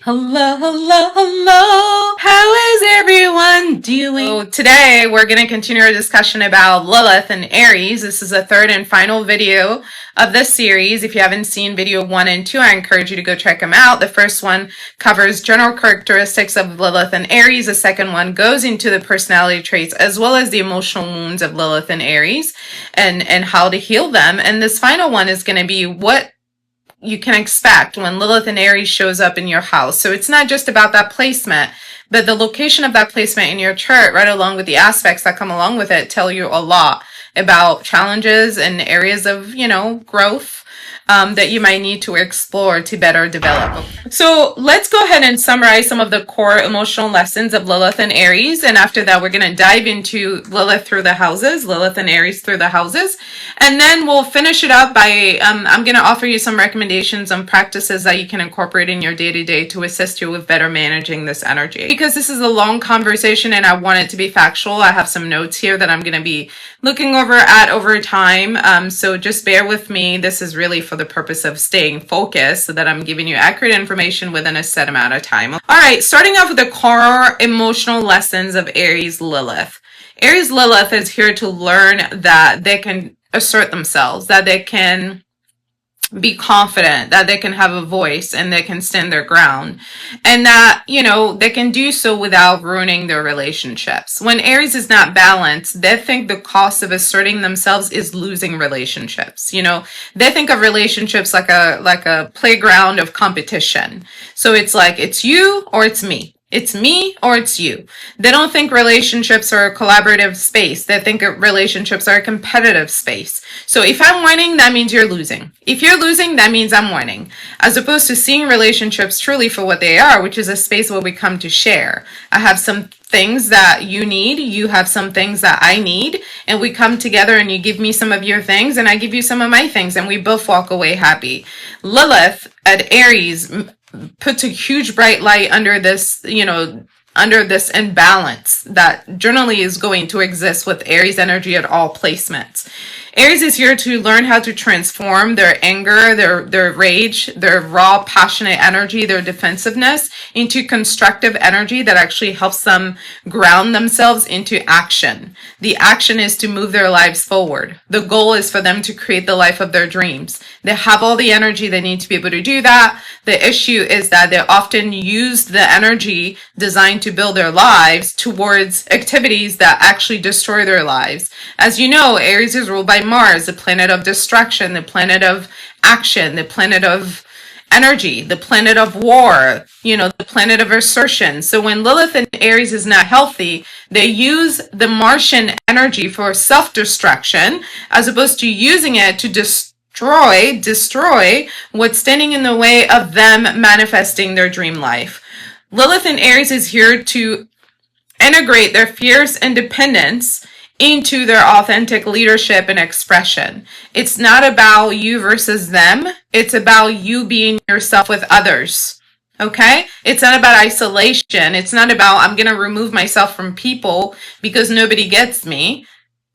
Hello, hello, hello. How is everyone doing? So today we're going to continue our discussion about Lilith and Aries. This is the third and final video of this series. If you haven't seen video 1 and 2, I encourage you to go check them out. The first one covers general characteristics of Lilith and Aries. The second one goes into the personality traits as well as the emotional wounds of Lilith and Aries and how to heal them. And this final one is going to be what you can expect when Lilith and Aries shows up in your house. So it's not just about that placement, but the location of that placement in your chart, right along with the aspects that come along with it, tell you a lot about challenges and areas of, growth that you might need to explore to better develop. So let's go ahead and summarize some of the core emotional lessons of Lilith and Aries. And after that, we're going to dive into Lilith through the houses, Lilith and Aries through the houses. And then we'll finish it up by, I'm going to offer you some recommendations on practices that you can incorporate in your day-to-day to assist you with better managing this energy. Because this is a long conversation and I want it to be factual, I have some notes here that I'm going to be looking over time. So just bear with me. This is really for the purpose of staying focused so that I'm giving you accurate information within a set amount of time. All right, starting off with the core emotional lessons of Aries Lilith. Aries Lilith is here to learn that they can assert themselves, that they can be confident, that they can have a voice and they can stand their ground, and that, they can do so without ruining their relationships. When Aries is not balanced, they think the cost of asserting themselves is losing relationships. They think of relationships like a playground of competition. So it's like, it's you or it's me. It's me or it's you. They don't think relationships are a collaborative space. They think relationships are a competitive space. So if I'm winning, that means you're losing. If you're losing, that means I'm winning. As opposed to seeing relationships truly for what they are, which is a space where we come to share. I have some things that you need, you have some things that I need, and we come together and you give me some of your things and I give you some of my things and we both walk away happy. Lilith at Aries puts a huge bright light under this, under this imbalance that generally is going to exist with Aries energy at all placements. Aries is here to learn how to transform their anger, their rage, their raw, passionate energy, their defensiveness into constructive energy that actually helps them ground themselves into action. The action is to move their lives forward. The goal is for them to create the life of their dreams. They have all the energy they need to be able to do that. The issue is that they often use the energy designed to build their lives towards activities that actually destroy their lives. As you know, Aries is ruled by Mars, the planet of destruction, the planet of action, the planet of energy, the planet of war, the planet of assertion. So when Lilith and Aries is not healthy, they use the Martian energy for self-destruction as opposed to using it to destroy what's standing in the way of them manifesting their dream life. Lilith and Aries is here to integrate their fierce independence into their authentic leadership and expression. It's not about you versus them. It's about you being yourself with others. Okay? It's not about isolation. It's not about I'm going to remove myself from people because nobody gets me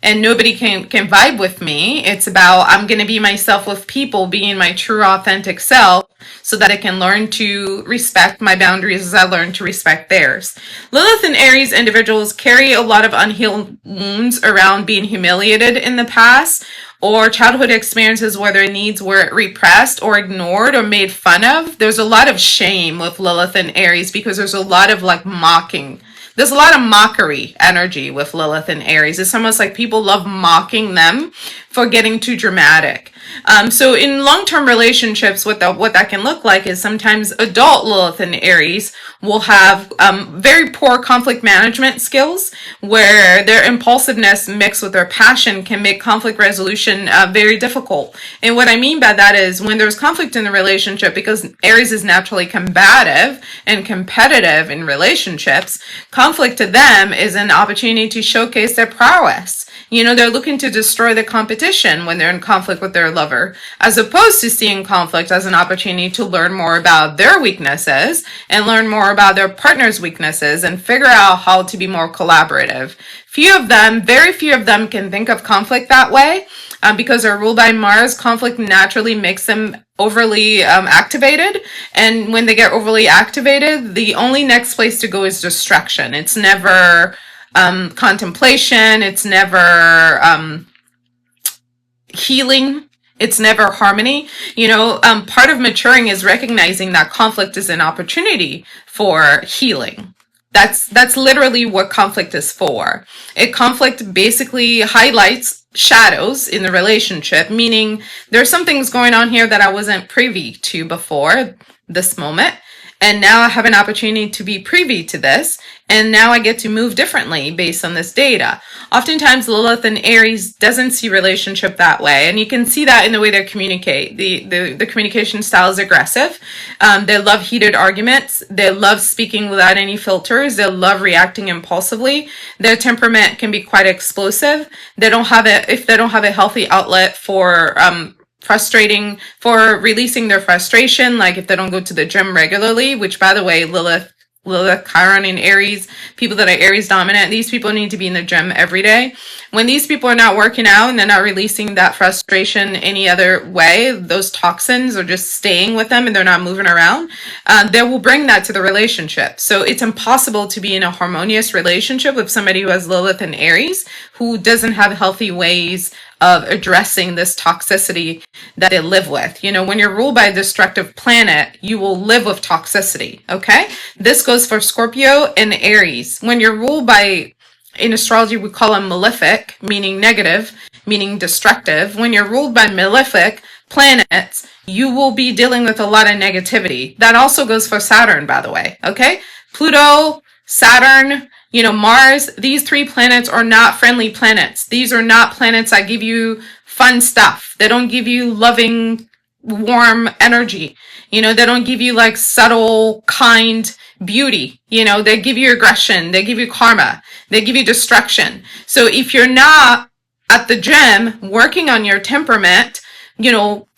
and nobody can vibe with me. It's about I'm going to be myself with people, being my true authentic self so that I can learn to respect my boundaries as I learn to respect theirs. Lilith and Aries individuals carry a lot of unhealed wounds around being humiliated in the past or childhood experiences where their needs were repressed or ignored or made fun of. There's a lot of shame with Lilith and Aries because there's a lot of mocking. There's a lot of mockery energy with Lilith and Aries. It's almost like people love mocking them for getting too dramatic. So in long-term relationships, what that can look like is sometimes adult Lilith and Aries will have very poor conflict management skills where their impulsiveness mixed with their passion can make conflict resolution very difficult. And what I mean by that is when there's conflict in the relationship, because Aries is naturally combative and competitive in relationships, conflict to them is an opportunity to showcase their prowess. They're looking to destroy the competition when they're in conflict with their lover, as opposed to seeing conflict as an opportunity to learn more about their weaknesses and learn more about their partner's weaknesses and figure out how to be more collaborative. Very few of them can think of conflict that way. Because they're ruled by Mars, conflict naturally makes them overly activated. And when they get overly activated, the only next place to go is destruction. It's never contemplation. It's never healing. It's never harmony. Part of maturing is recognizing that conflict is an opportunity for healing. That's literally what conflict is for. Conflict basically highlights shadows in the relationship, meaning there's some things going on here that I wasn't privy to before this moment. And now I have an opportunity to be privy to this. And now I get to move differently based on this data. Oftentimes, Lilith and Aries doesn't see relationship that way. And you can see that in the way they communicate. The communication style is aggressive. They love heated arguments. They love speaking without any filters. They love reacting impulsively. Their temperament can be quite explosive. If they don't have a healthy outlet for releasing their frustration, like if they don't go to the gym regularly, which, by the way, Lilith, Chiron, and Aries, people that are Aries dominant, these people need to be in the gym every day. When these people are not working out and they're not releasing that frustration any other way, those toxins are just staying with them and they're not moving around, they will bring that to the relationship. So it's impossible to be in a harmonious relationship with somebody who has Lilith and Aries, who doesn't have healthy ways of addressing this toxicity that they live with. When you're ruled by a destructive planet, you will live with toxicity, okay? This goes for Scorpio and Aries. When you're ruled by, in astrology, we call them malefic, meaning negative, meaning destructive. When you're ruled by malefic planets, you will be dealing with a lot of negativity. That also goes for Saturn, by the way, okay? Pluto, Saturn, Mars, these three planets are not friendly planets. These are not planets that give you fun stuff. They don't give you loving, warm energy. They don't give you like subtle, kind beauty. They give you aggression. They give you karma. They give you destruction. So if you're not at the gym working on your temperament,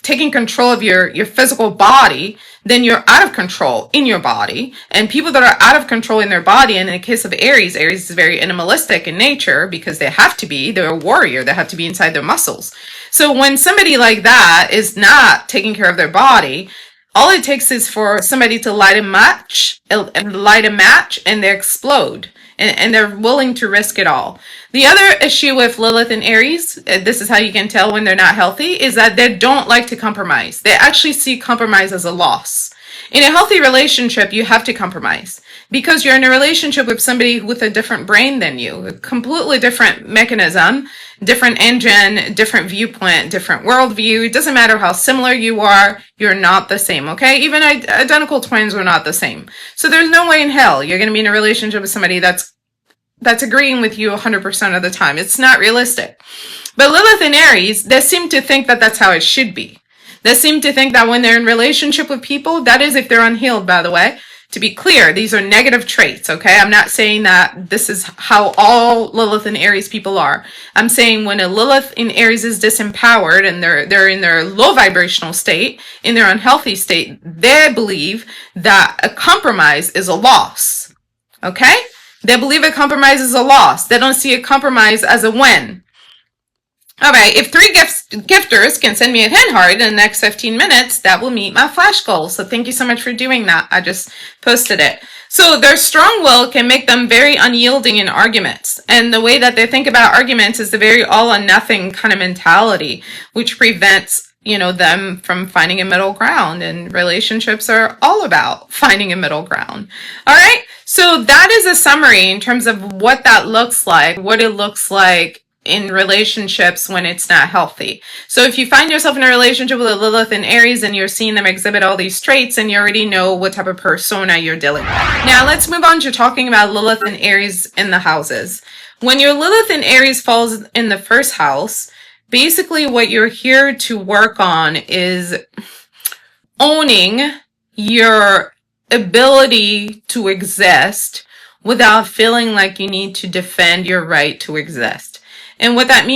taking control of your physical body, then you're out of control in your body. And people that are out of control in their body, and in the case of Aries is very animalistic in nature because they have to be. They're a warrior. They have to be inside their muscles. So when somebody like that is not taking care of their body, all it takes is for somebody to light a match, and they explode. And they're willing to risk it all. The other issue with Lilith and Aries, this is how you can tell when they're not healthy, is that they don't like to compromise. They actually see compromise as a loss. In a healthy relationship, you have to compromise because you're in a relationship with somebody with a different brain than you, a completely different mechanism, different engine, different viewpoint, different worldview. It doesn't matter how similar you are, you're not the same, okay? Even identical twins are not the same. So there's no way in hell you're going to be in a relationship with somebody that's agreeing with you 100% of the time. It's not realistic. But Lilith and Aries, they seem to think that that's how it should be. They seem to think that when they're in relationship with people, that is if they're unhealed, by the way. To be clear, these are negative traits, okay? I'm not saying that this is how all Lilith and Aries people are. I'm saying when a Lilith in Aries is disempowered and they're in their low vibrational state, in their unhealthy state, they believe that a compromise is a loss, okay? They believe a compromise is a loss. They don't see a compromise as a win. All right, if 3 gifters can send me a 10 heart in the next 15 minutes, that will meet my flash goal. So thank you so much for doing that. I just posted it. So their strong will can make them very unyielding in arguments. And the way that they think about arguments is the very all or nothing kind of mentality, which prevents them from finding a middle ground. And relationships are all about finding a middle ground. All right, so that is a summary in terms of what that looks like, what it looks like in relationships when it's not healthy. So if you find yourself in a relationship with a Lilith and Aries and you're seeing them exhibit all these traits, and you already know what type of persona you're dealing with. Now let's move on to talking about Lilith and Aries in the houses. When your Lilith and Aries falls in the first house, basically what you're here to work on is owning your ability to exist without feeling like you need to defend your right to exist. And what that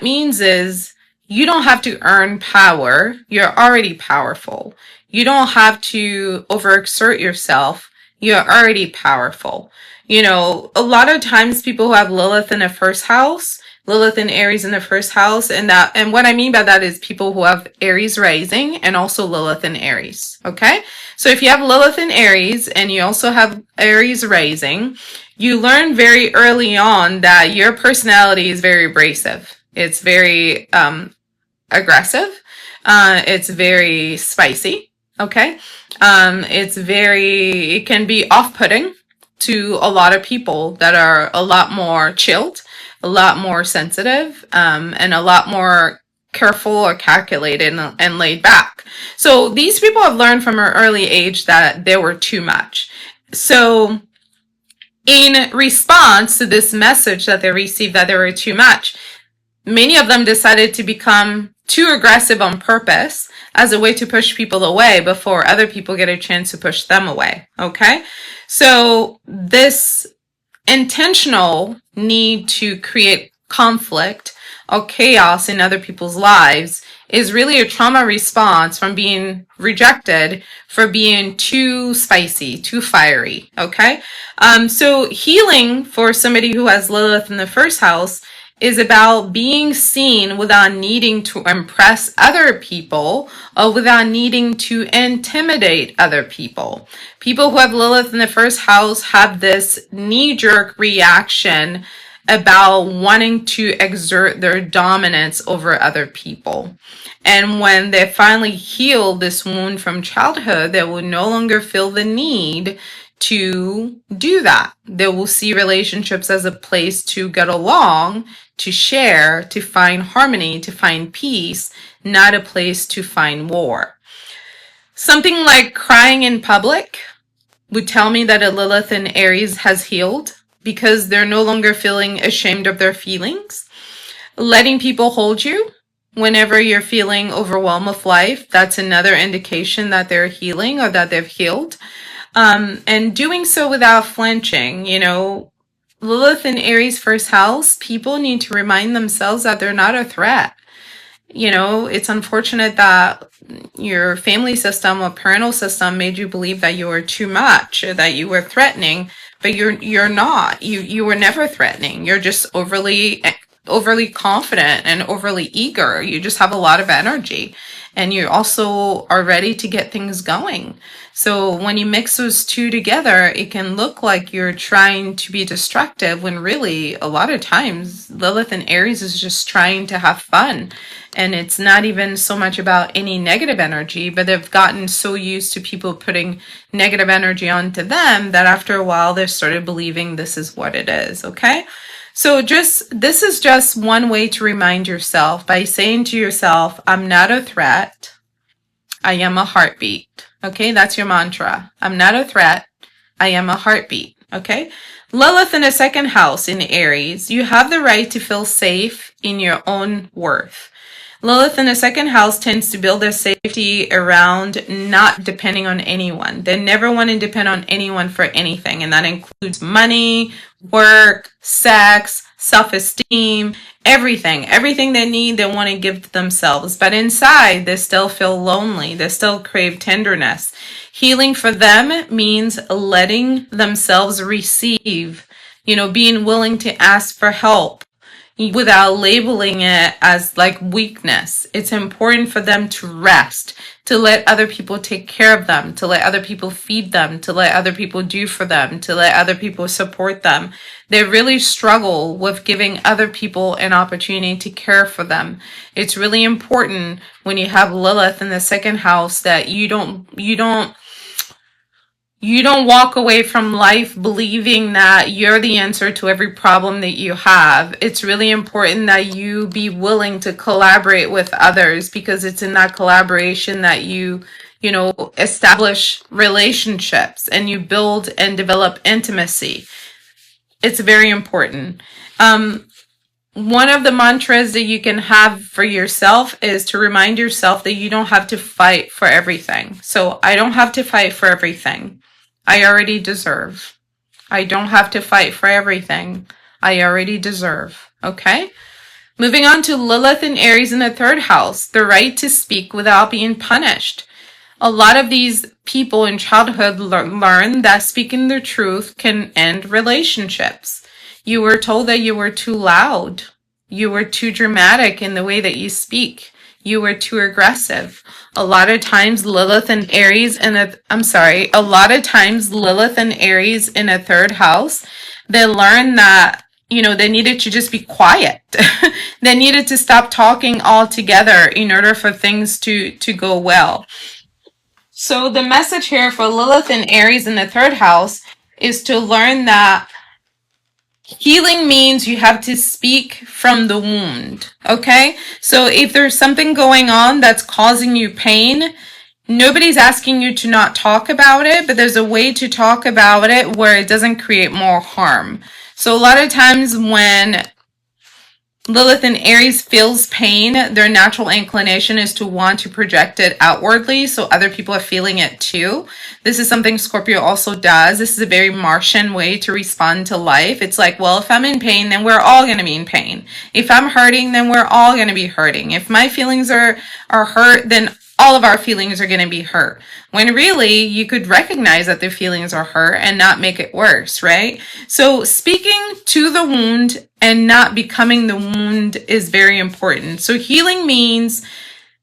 means is you don't have to earn power. You're already powerful. You don't have to overexert yourself. You're already powerful. A lot of times people who have Lilith in the first house Lilith and Aries in the first house, and what I mean by that is people who have Aries rising and also Lilith and Aries. Okay, so if you have Lilith and Aries and you also have Aries rising, you learn very early on that your personality is very abrasive. It's very aggressive. It's very spicy. Okay, it can be off-putting to a lot of people that are a lot more chilled, a lot more sensitive, and a lot more careful or calculated and laid back. So these people have learned from an early age that they were too much. So in response to this message that they received that they were too much, many of them decided to become too aggressive on purpose as a way to push people away before other people get a chance to push them away. Okay? So this intentional need to create conflict or chaos in other people's lives is really a trauma response from being rejected for being too spicy, too fiery. Okay? So healing for somebody who has Lilith in the first house is about being seen without needing to impress other people or without needing to intimidate other people. People who have Lilith in the first house have this knee-jerk reaction about wanting to exert their dominance over other people. And when they finally heal this wound from childhood, they will no longer feel the need to do that. They will see relationships as a place to get along, to share, to find harmony, to find peace, not a place to find war. Something like crying in public would tell me that a Lilith in Aries has healed because they're no longer feeling ashamed of their feelings. Letting people hold you whenever you're feeling overwhelmed with life, that's another indication that they're healing or that they've healed. And doing so without flinching. Lilith in Aries first house, people need to remind themselves that they're not a threat. It's unfortunate that your family system or parental system made you believe that you were too much or that you were threatening, but you're not. You were never threatening. You're just overly confident and overly eager. You just have a lot of energy, and you also are ready to get things going. So when you mix those two together, it can look like you're trying to be destructive when really a lot of times Lilith in Aries is just trying to have fun. And it's not even so much about any negative energy, but they've gotten so used to people putting negative energy onto them that after a while they started believing this is what it is. Okay? So this is just one way to remind yourself by saying to yourself, I'm not a threat. I am a heartbeat. Okay, that's your mantra. I'm not a threat. I am a heartbeat. Okay? Lilith in the second house in Aries, you have the right to feel safe in your own worth. Lilith in the second house tends to build their safety around not depending on anyone. They never want to depend on anyone for anything, and that includes money, work, sex, self-esteem, everything. Everything they need, they want to give to themselves. But inside, they still feel lonely. They still crave tenderness. Healing for them means letting themselves receive, being willing to ask for help without labeling it as like weakness. It's important for them to rest, to let other people take care of them, to let other people feed them, to let other people do for them, to let other people support them. They really struggle with giving other people an opportunity to care for them. It's really important when you have Lilith in the second house that you don't walk away from life believing that you're the answer to every problem that you have. It's really important that you be willing to collaborate with others, because it's in that collaboration that you establish relationships and you build and develop intimacy. It's very important. One of the mantras that you can have for yourself is to remind yourself that you don't have to fight for everything. So I don't have to fight for everything. I already deserve. I don't have to fight for everything. I already deserve. Okay? Moving on to Lilith and Aries in the third house, the right to speak without being punished. A lot of these people in childhood learn that speaking the truth can end relationships. You were told that you were too loud. You were too dramatic in the way that you speak. You were too aggressive. A lot of times Lilith and Aries in a lot of times Lilith and Aries in a third house, they learn that, they needed to just be quiet. They needed to stop talking altogether in order for things to go well. So the message here for Lilith and Aries in the third house is to learn that healing means you have to speak from the wound, okay? So if there's something going on that's causing you pain, nobody's asking you to not talk about it, but there's a way to talk about it where it doesn't create more harm. So a lot of times when Lilith and Aries feels pain, their natural inclination is to want to project it outwardly so other people are feeling it too. This is something Scorpio also does. This is a very Martian way to respond to life. It's like, well, if I'm in pain, then we're all going to be in pain. If I'm hurting, then we're all going to be hurting. If my feelings are hurt, then all of our feelings are going to be hurt. When really you could recognize that their feelings are hurt and not make it worse, right? So speaking to the wound and not becoming the wound is very important. So healing means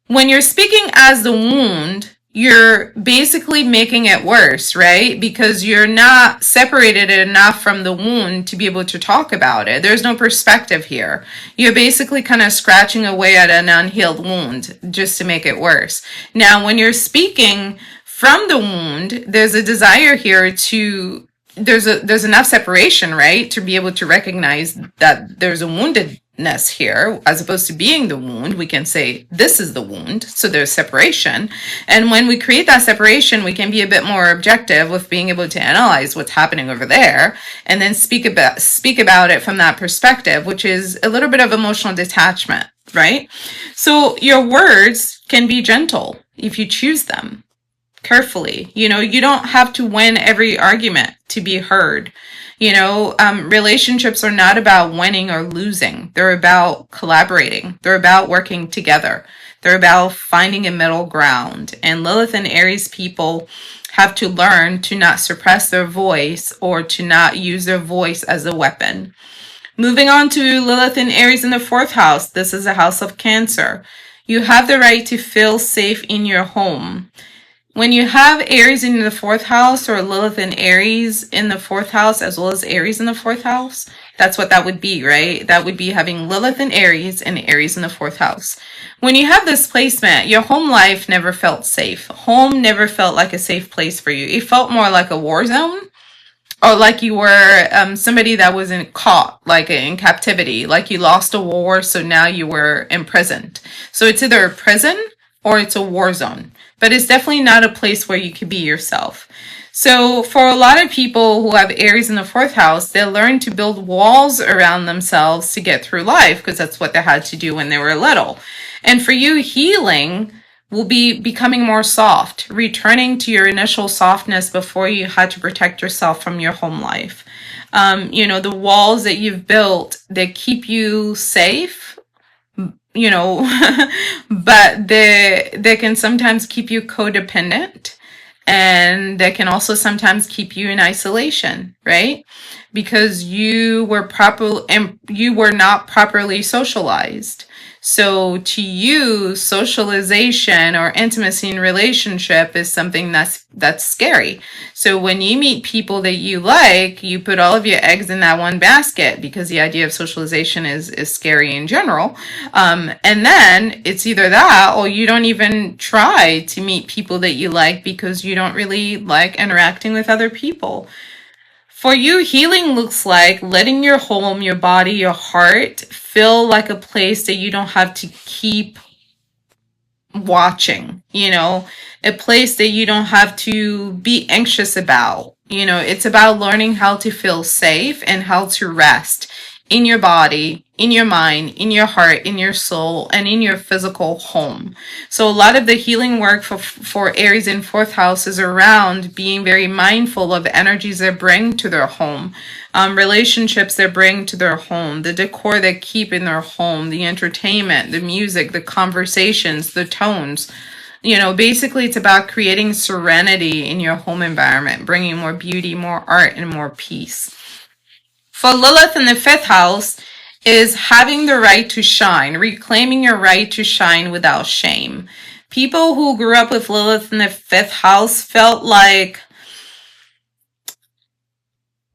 when you're speaking as the wound, you're basically making it worse, right? Because you're not separated enough from the wound to be able to talk about it. There's no perspective here. You're basically kind of scratching away at an unhealed wound just to make it worse. Now, when you're speaking from the wound, there's a desire here to there's enough separation, right, to be able to recognize that there's a woundedness here, as opposed to being the wound. We can say this is the wound, so there's separation. And when we create that separation, we can be a bit more objective with being able to analyze what's happening over there and then speak about it from that perspective, which is a little bit of emotional detachment, right? So your words can be gentle if you choose them carefully. You don't have to win every argument to be heard. Relationships are not about winning or losing. They're about collaborating. They're about working together. They're about finding a middle ground. And Lilith and Aries people have to learn to not suppress their voice or to not use their voice as a weapon. Moving on to Lilith and Aries in the fourth house. This is a house of Cancer. You have the right to feel safe in your home. When you have Aries in the fourth house, or Lilith and Aries in the fourth house, as well as Aries in the fourth house, that's what that would be, right? That would be having Lilith and Aries in the fourth house. When you have this placement, your home life never felt safe. Home never felt like a safe place for you. It felt more like a war zone, or like you were somebody that was caught, like in captivity, like you lost a war, so now you were imprisoned. So it's either a prison or it's a war zone. But it's definitely not a place where you could be yourself. So for a lot of people who have Aries in the fourth house, they learn to build walls around themselves to get through life, because that's what they had to do when they were little. And for you, healing will be becoming more soft, returning to your initial softness before you had to protect yourself from your home life. The walls that you've built, they keep you safe, but they can sometimes keep you codependent, and they can also sometimes keep you in isolation, right? Because you were not properly socialized. So to you, socialization or intimacy in relationship is something that's scary. So when you meet people that you like, you put all of your eggs in that one basket, because the idea of socialization is scary in general. And then it's either that, or you don't even try to meet people that you like because you don't really like interacting with other people. For you, healing looks like letting your home, your body, your heart feel like a place that you don't have to keep watching, a place that you don't have to be anxious about. It's about learning how to feel safe and how to rest in your body, in your mind, in your heart, in your soul, and in your physical home. So a lot of the healing work for Aries in fourth house is around being very mindful of the energies they bring to their home, relationships they bring to their home, the decor they keep in their home, the entertainment, the music, the conversations, the tones. Basically it's about creating serenity in your home environment, bringing more beauty, more art, and more peace. For Lilith in the fifth house, is having the right to shine, reclaiming your right to shine without shame. People who grew up with Lilith in the 5th house felt like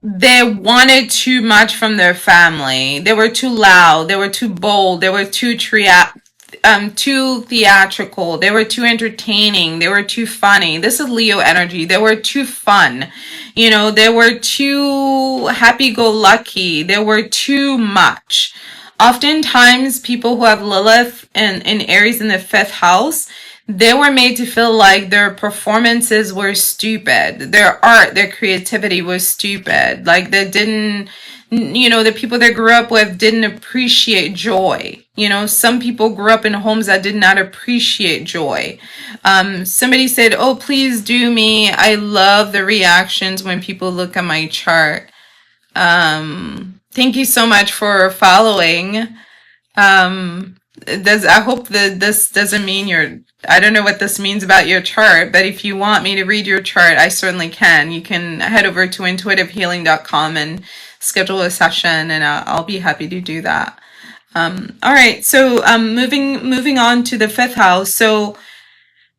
they wanted too much from their family. They were too loud. They were too bold. They were too too theatrical. They were too entertaining. They were too funny. This is Leo energy. They were too fun. You know, they were too happy-go-lucky. They were too much. Oftentimes, people who have Lilith and Aries in the 5th house, they were made to feel like their performances were stupid. Their art, their creativity was stupid. Like they didn't, you know, the people they grew up with didn't appreciate joy. You know, some people grew up in homes that did not appreciate joy. Somebody said, oh, please do me. I love the reactions when people look at my chart. Thank you so much for following. I hope that this doesn't mean I don't know what this means about your chart, but if you want me to read your chart, I certainly can. You can head over to intuitivehealing.com and schedule a session, and I'll be happy to do that. All right, so moving on to the 5th house. So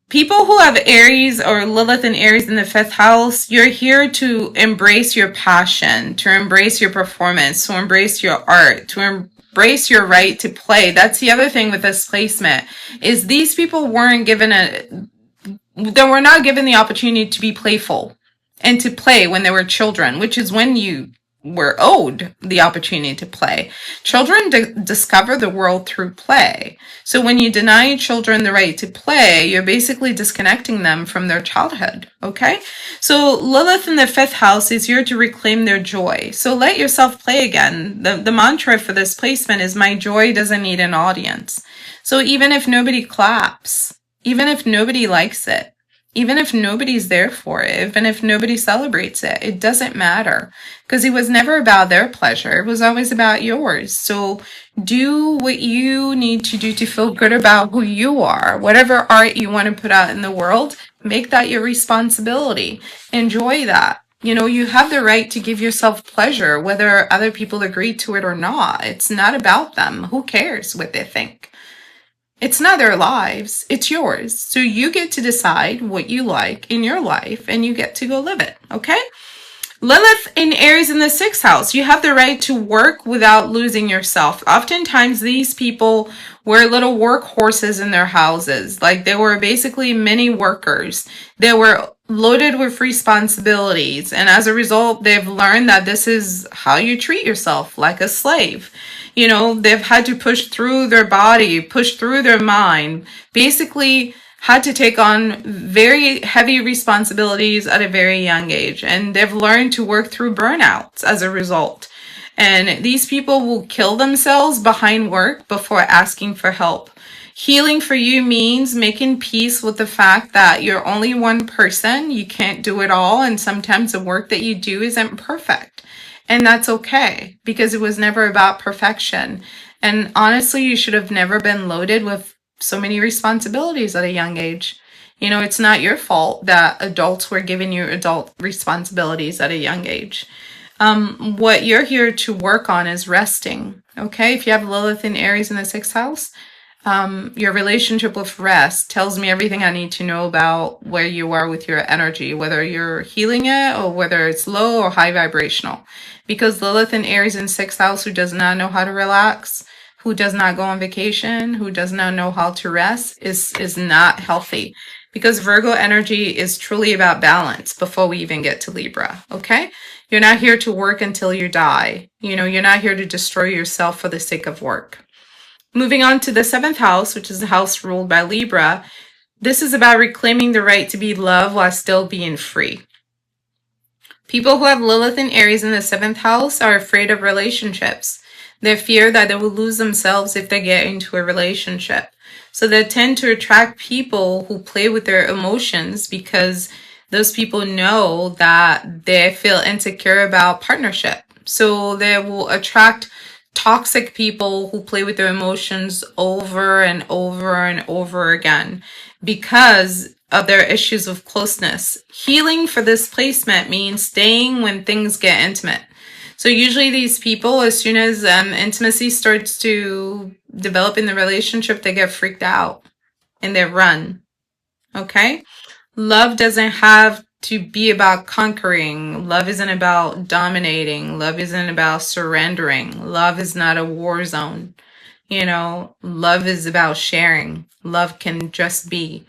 people who have Aries or Lilith and Aries in the 5th house, you're here to embrace your passion, to embrace your performance, to embrace your art, to embrace your right to play. That's the other thing with this placement, is these people weren't given they were not given the opportunity to be playful and to play when they were children, which is when you were owed the opportunity to play. Children discover the world through play. So when you deny children the right to play, you're basically disconnecting them from their childhood, okay? So Lilith in the 5th house is here to reclaim their joy. So let yourself play again. The mantra for this placement is, my joy doesn't need an audience. So even if nobody claps, even if nobody likes it, even if nobody's there for it, even if nobody celebrates it, it doesn't matter, because it was never about their pleasure. It was always about yours. So do what you need to do to feel good about who you are. Whatever art you want to put out in the world, make that your responsibility. Enjoy that. You know, you have the right to give yourself pleasure, whether other people agree to it or not. It's not about them. Who cares what they think? It's not their lives, it's yours. So you get to decide what you like in your life, and you get to go live it, okay? Lilith in Aries in the 6th house, you have the right to work without losing yourself. Oftentimes these people were little workhorses in their houses. Like they were basically mini workers. They were loaded with responsibilities, and as a result, they've learned that this is how you treat yourself, like a slave. You know, they've had to push through their body, push through their mind, basically had to take on very heavy responsibilities at a very young age. And they've learned to work through burnouts as a result. And these people will kill themselves behind work before asking for help. Healing for you means making peace with the fact that you're only one person, you can't do it all, and sometimes the work that you do isn't perfect. And that's okay, because it was never about perfection. And honestly, you should have never been loaded with so many responsibilities at a young age. You know, it's not your fault that adults were giving you adult responsibilities at a young age. What you're here to work on is resting, okay? If you have Lilith and Aries in the 6th house, your relationship with rest tells me everything I need to know about where you are with your energy, whether you're healing it or whether it's low or high vibrational. Because Lilith and Aries in 6th house, who does not know how to relax, who does not go on vacation, who does not know how to rest, is not healthy. Because Virgo energy is truly about balance before we even get to Libra, okay? You're not here to work until you die. You know, you're not here to destroy yourself for the sake of work. Moving on to the 7th house, which is the house ruled by Libra, this is about reclaiming the right to be loved while still being free. People who have Lilith and Aries in the 7th house are afraid of relationships. They fear that they will lose themselves if they get into a relationship. So they tend to attract people who play with their emotions, because those people know that they feel insecure about partnership. So they will attract toxic people who play with their emotions over and over and over again because of their issues of closeness. Healing for this placement means staying when things get intimate. So usually these people, as soon as intimacy starts to develop in the relationship, they get freaked out and they run. Okay? Love doesn't have to be about conquering. Love isn't about dominating. Love isn't about surrendering. Love is not a war zone. You know, love is about sharing. Love can just be.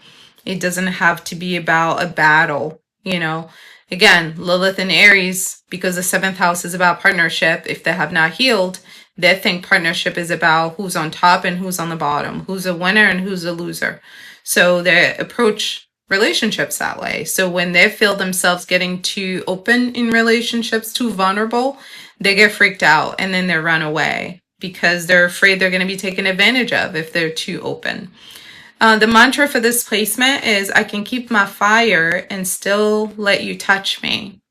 It doesn't have to be about a battle. You know, again, Lilith and Aries, because the seventh house is about partnership, if they have not healed, they think partnership is about who's on top and who's on the bottom, who's a winner and who's a loser. So they approach relationships that way. So when they feel themselves getting too open in relationships, too vulnerable, they get freaked out and then they run away because they're afraid they're going to be taken advantage of if they're too open. The mantra for this placement is, I can keep my fire and still let you touch me.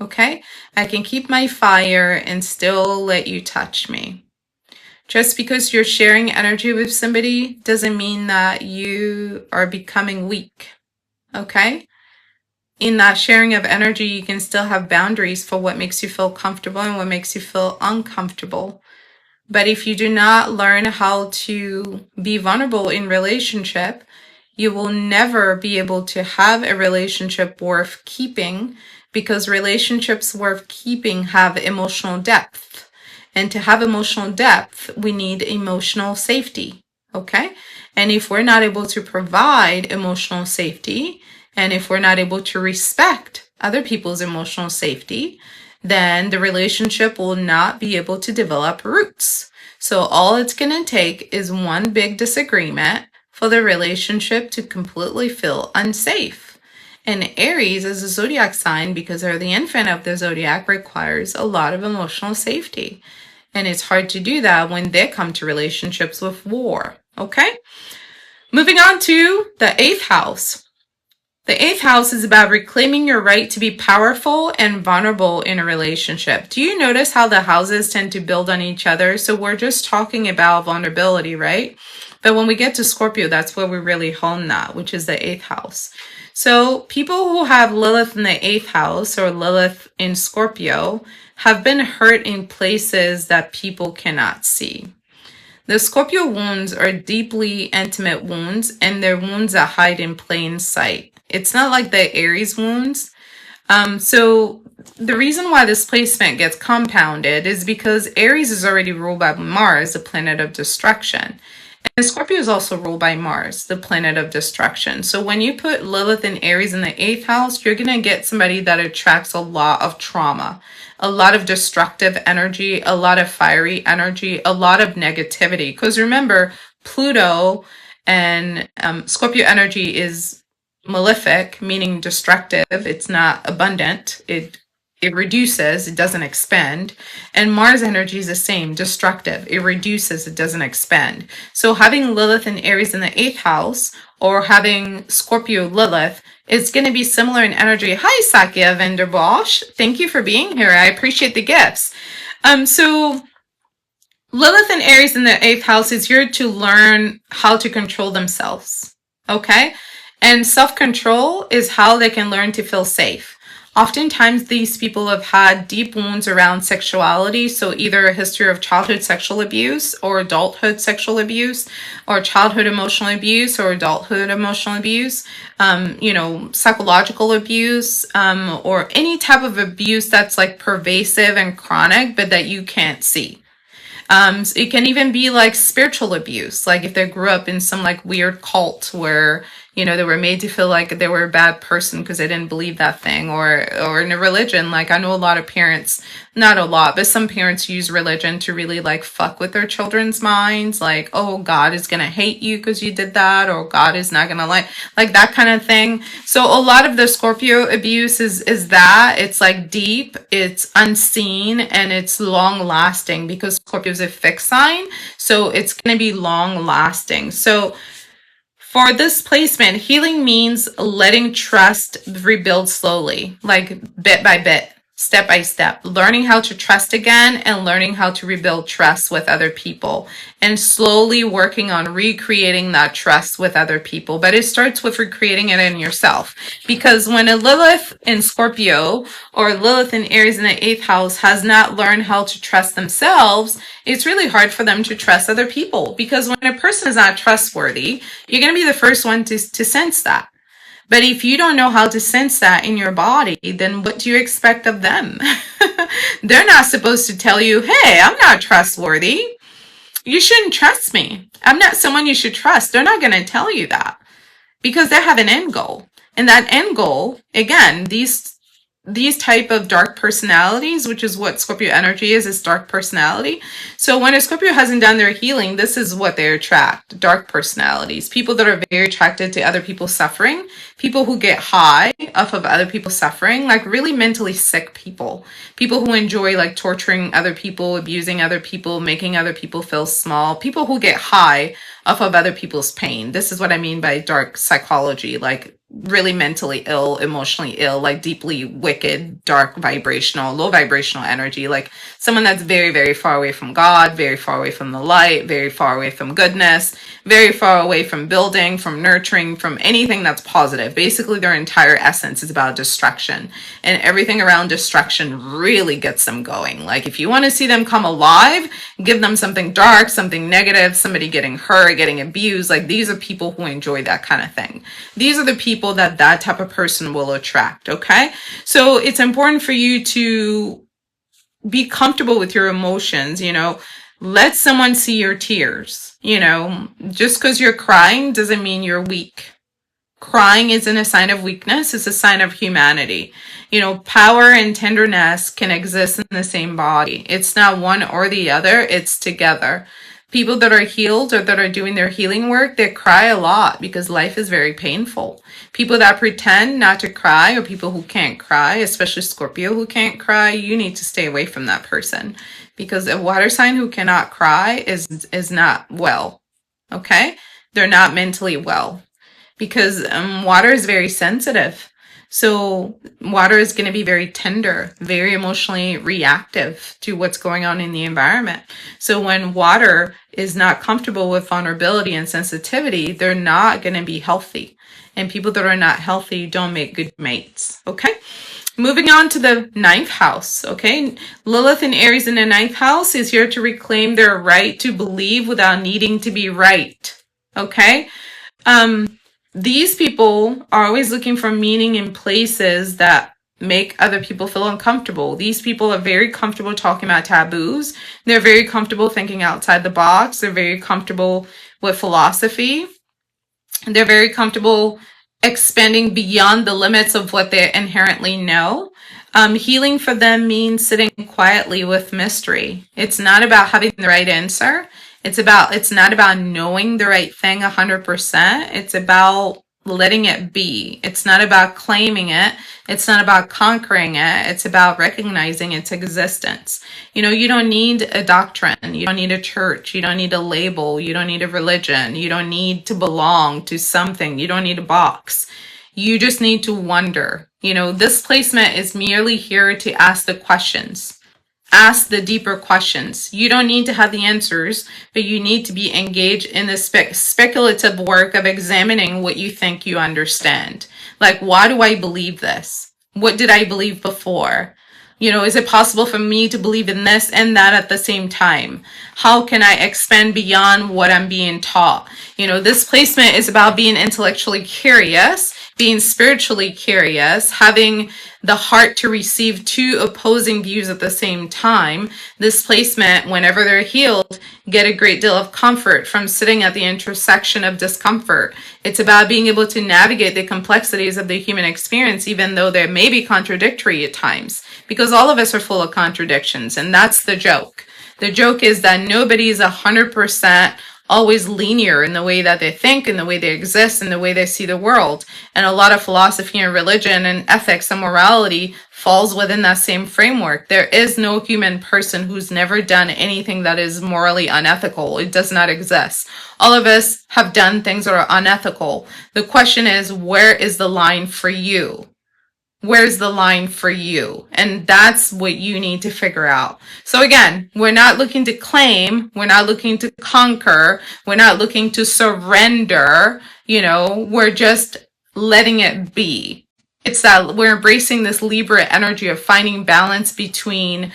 Okay? I can keep my fire and still let you touch me. Just because you're sharing energy with somebody doesn't mean that you are becoming weak. Okay? In that sharing of energy, you can still have boundaries for what makes you feel comfortable and what makes you feel uncomfortable. But if you do not learn how to be vulnerable in relationship, you will never be able to have a relationship worth keeping, because relationships worth keeping have emotional depth. And to have emotional depth, we need emotional safety. Okay? And if we're not able to provide emotional safety, and if we're not able to respect other people's emotional safety, then the relationship will not be able to develop roots. So all it's going to take is one big disagreement for the relationship to completely feel unsafe. And Aries as a zodiac sign, because they're the infant of the zodiac, requires a lot of emotional safety. And it's hard to do that when they come to relationships with war. Okay? Moving on to the 8th house. The 8th house is about reclaiming your right to be powerful and vulnerable in a relationship. Do you notice how the houses tend to build on each other? So we're just talking about vulnerability, right? But when we get to Scorpio, that's where we really hone that, which is the 8th house. So people who have Lilith in the 8th house or Lilith in Scorpio have been hurt in places that people cannot see. The Scorpio wounds are deeply intimate wounds, and they're wounds that hide in plain sight. It's not like the Aries wounds. So the reason why this placement gets compounded is because Aries is already ruled by Mars, the planet of destruction. And Scorpio is also ruled by Mars, the planet of destruction. So when you put Lilith and Aries in the 8th house, you're going to get somebody that attracts a lot of trauma, a lot of destructive energy, a lot of fiery energy, a lot of negativity. Because remember, Pluto and Scorpio energy is malefic, meaning destructive. It's not abundant. It reduces, it doesn't expand. And Mars energy is the same, destructive. It reduces, it doesn't expand. So having Lilith and Aries in the 8th house, or having Scorpio Lilith, it's going to be similar in energy. Hi, Sakia Vanderbosch. Thank you for being here. I appreciate the gifts. So Lilith and Aries in the 8th house is here to learn how to control themselves. Okay? And self-control is how they can learn to feel safe. Oftentimes, these people have had deep wounds around sexuality, so either a history of childhood sexual abuse or adulthood sexual abuse, or childhood emotional abuse or adulthood emotional abuse, psychological abuse, or any type of abuse that's like pervasive and chronic, but that you can't see. It can even be like spiritual abuse, like if they grew up in some like weird cult where, they were made to feel like they were a bad person because they didn't believe that thing, or in a religion. Like I know a lot of parents, not a lot, but some parents use religion to really like fuck with their children's minds. Like, oh, God is going to hate you because you did that, or God is not going to like that kind of thing. So a lot of the Scorpio abuse is that it's like deep, it's unseen, and it's long lasting because Scorpio is a fixed sign. So it's going to be long lasting. So for this placement, healing means letting trust rebuild slowly, like bit by bit. step by step, learning how to trust again and learning how to rebuild trust with other people and slowly working on recreating that trust with other people. But it starts with recreating it in yourself, because when a Lilith in Scorpio or Lilith in Aries in the 8th house has not learned how to trust themselves, it's really hard for them to trust other people, because when a person is not trustworthy, you're going to be the first one to sense that. But if you don't know how to sense that in your body, then what do you expect of them? They're not supposed to tell you, hey, I'm not trustworthy. You shouldn't trust me. I'm not someone you should trust. They're not going to tell you that, because they have an end goal. And that end goal, again, these type of dark personalities, which is what Scorpio energy is dark personality. So when a Scorpio hasn't done their healing, this is what they attract: dark personalities, people that are very attracted to other people's suffering, people who get high off of other people's suffering, like really mentally sick people who enjoy like torturing other people, abusing other people, making other people feel small, people who get high off of other people's pain. This is what I mean by dark psychology, like really mentally ill, emotionally ill, like deeply wicked, dark vibrational, low vibrational energy, like someone that's very, very far away from God, very far away from the light, very far away from goodness, very far away from building, from nurturing, from anything that's positive. Basically, their entire essence is about destruction, and everything around destruction really gets them going. Like if you want to see them come alive, give them something dark, something negative, somebody getting hurt, getting abused. Like these are people who enjoy that kind of thing. These are the people that type of person will attract. Okay, so it's important for you to be comfortable with your emotions. Let someone see your tears. Just because you're crying doesn't mean you're weak. Crying isn't a sign of weakness, it's a sign of humanity. Power and tenderness can exist in the same body. It's not one or the other, it's together. People that are healed or that are doing their healing work, they cry a lot because life is very painful. People that pretend not to cry, or people who can't cry, especially Scorpio who can't cry, you need to stay away from that person, because a water sign who cannot cry is not well. Okay? They're not mentally well, because water is very sensitive. So water is going to be very tender, very emotionally reactive to what's going on in the environment. So when water is not comfortable with vulnerability and sensitivity, they're not going to be healthy. And people that are not healthy don't make good mates. Okay? Moving on to the 9th house. Okay? Lilith in Aries in the 9th house is here to reclaim their right to believe without needing to be right. Okay? These people are always looking for meaning in places that make other people feel uncomfortable. These people are very comfortable talking about taboos. They're very comfortable thinking outside the box. They're very comfortable with philosophy. They're very comfortable expanding beyond the limits of what they inherently know. Healing for them means sitting quietly with mystery. It's not about having the right answer. It's not about knowing the right thing 100%. It's about letting it be. It's not about claiming it. It's not about conquering it. It's about recognizing its existence. You don't need a doctrine. You don't need a church. You don't need a label. You don't need a religion. You don't need to belong to something. You don't need a box. You just need to wonder. This placement is merely here to ask the questions. Ask the deeper questions. You don't need to have the answers, but you need to be engaged in the speculative work of examining what you think you understand. Like, why do I believe this? What did I believe before? Is it possible for me to believe in this and that at the same time? How can I expand beyond what I'm being taught? This placement is about being intellectually curious, being spiritually curious, having the heart to receive two opposing views at the same time. This placement, whenever they're healed, get a great deal of comfort from sitting at the intersection of discomfort. It's about being able to navigate the complexities of the human experience, even though they may be contradictory at times, because all of us are full of contradictions, and that's the joke. The joke is that nobody is 100% always linear in the way that they think, in the way they exist, in the way they see the world. And a lot of philosophy and religion and ethics and morality falls within that same framework. There is no human person who's never done anything that is morally unethical. It does not exist. All of us have done things that are unethical. The question is, where is the line for you? Where's the line for you? And that's what you need to figure out. So again, we're not looking to claim, we're not looking to conquer, we're not looking to surrender, we're just letting it be. It's that we're embracing this Libra energy of finding balance between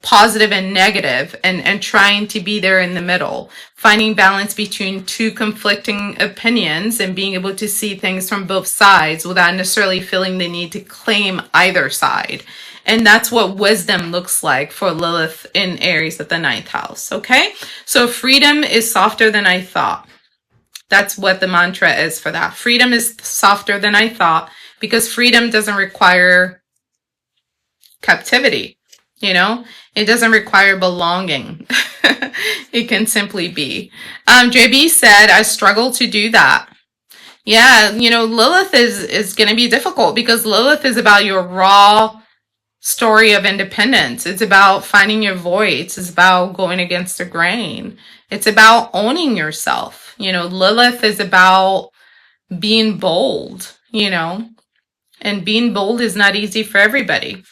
positive and negative, and trying to be there in the middle, finding balance between two conflicting opinions and being able to see things from both sides without necessarily feeling the need to claim either side. And that's what wisdom looks like for Lilith in Aries at the 9th house. Okay, so freedom is softer than I thought. That's what the mantra is for that. Freedom is softer than I thought, because freedom doesn't require captivity. It doesn't require belonging. It can simply be. JB said, I struggle to do that. Yeah, Lilith is going to be difficult, because Lilith is about your raw story of independence. It's about finding your voice. It's about going against the grain. It's about owning yourself. Lilith is about being bold, and being bold is not easy for everybody.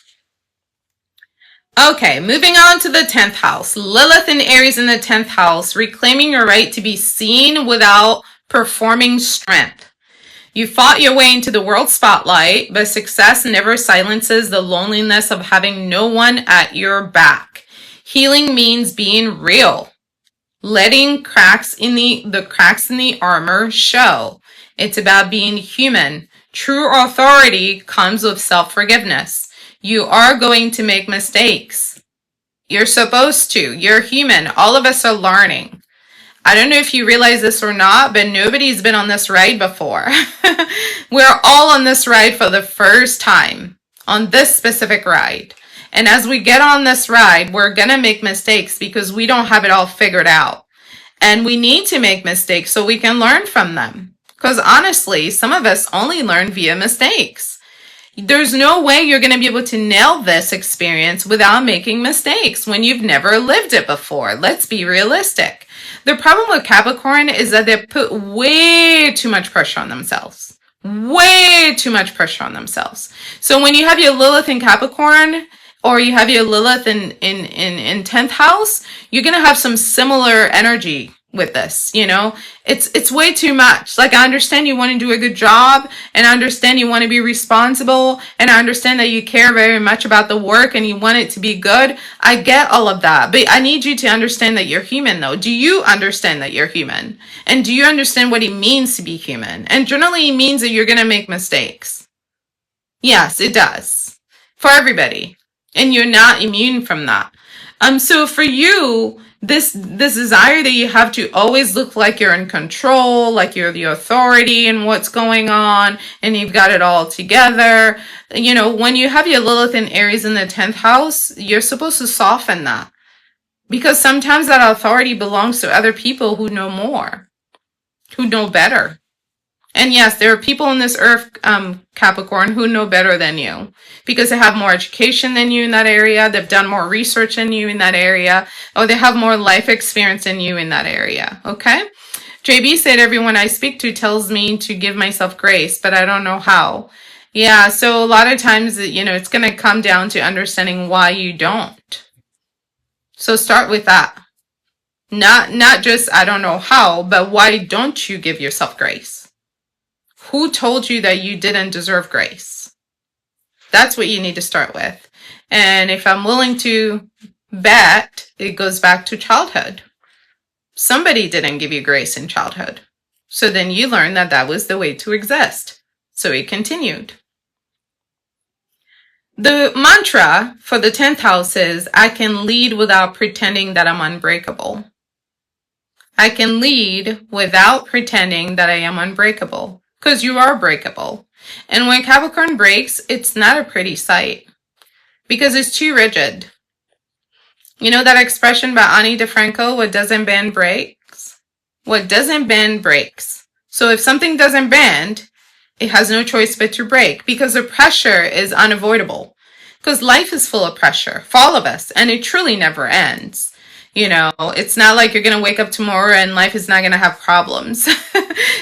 Okay, moving on to the 10th house. Lilith and Aries in the 10th house, reclaiming your right to be seen without performing strength. You fought your way into the world spotlight, but success never silences the loneliness of having no one at your back. Healing means being real, letting cracks in the armor show. It's about being human. True authority comes with self-forgiveness. You are going to make mistakes. You're supposed to. You're human. All of us are learning. I don't know if you realize this or not, but nobody's been on this ride before. We're all on this ride for the first time, on this specific ride. And as we get on this ride, we're going to make mistakes, because we don't have it all figured out. And we need to make mistakes so we can learn from them. Because honestly, some of us only learn via mistakes. There's no way you're going to be able to nail this experience without making mistakes when you've never lived it before. Let's be realistic. The problem with Capricorn is that they put way too much pressure on themselves. Way too much pressure on themselves. So when you have your Lilith in Capricorn, or you have your Lilith in 10th house, you're going to have some similar energy with this. It's way too much. Like, I understand you want to do a good job, and I understand you want to be responsible, and I understand that you care very much about the work and you want it to be good. I get all of that, but I need you to understand that you're human, though. Do you understand that you're human? And do you understand what it means to be human? And generally, it means that you're going to make mistakes. Yes, it does, for everybody, and you're not immune from that. So for you, this desire that you have to always look like you're in control, like you're the authority in what's going on, and you've got it all together. When you have your Lilith and Aries in the 10th house, you're supposed to soften that, because sometimes that authority belongs to other people who know more, who know better. And yes, there are people on this earth, Capricorn, who know better than you, because they have more education than you in that area, they've done more research than you in that area, or they have more life experience than you in that area, okay? JB said, everyone I speak to tells me to give myself grace, but I don't know how. Yeah, so a lot of times, it's going to come down to understanding why you don't. So start with that. Not just, I don't know how, but why don't you give yourself grace? Who told you that you didn't deserve grace? That's what you need to start with. And if I'm willing to bet, it goes back to childhood. Somebody didn't give you grace in childhood. So then you learn that that was the way to exist. So it continued. The mantra for the 10th house is, I can lead without pretending that I'm unbreakable. I can lead without pretending that I am unbreakable. Because you are breakable. And when Capricorn breaks, it's not a pretty sight, because it's too rigid. You know that expression by Ani DeFranco, what doesn't bend breaks? What doesn't bend breaks. So if something doesn't bend, it has no choice but to break, because the pressure is unavoidable. Because life is full of pressure for all of us, and it truly never ends. It's not like you're going to wake up tomorrow and life is not going to have problems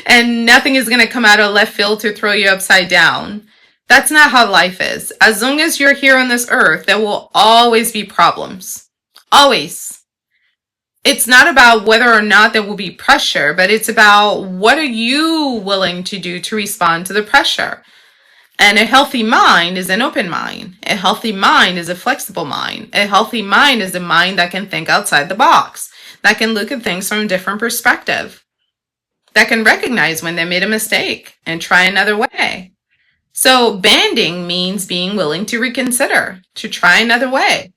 and nothing is going to come out of left field to throw you upside down. That's not how life is. As long as you're here on this earth, there will always be problems. Always. It's not about whether or not there will be pressure, but it's about what are you willing to do to respond to the pressure. And a healthy mind is an open mind. A healthy mind is a flexible mind. A healthy mind is a mind that can think outside the box, that can look at things from a different perspective, that can recognize when they made a mistake and try another way. So banding means being willing to reconsider, to try another way,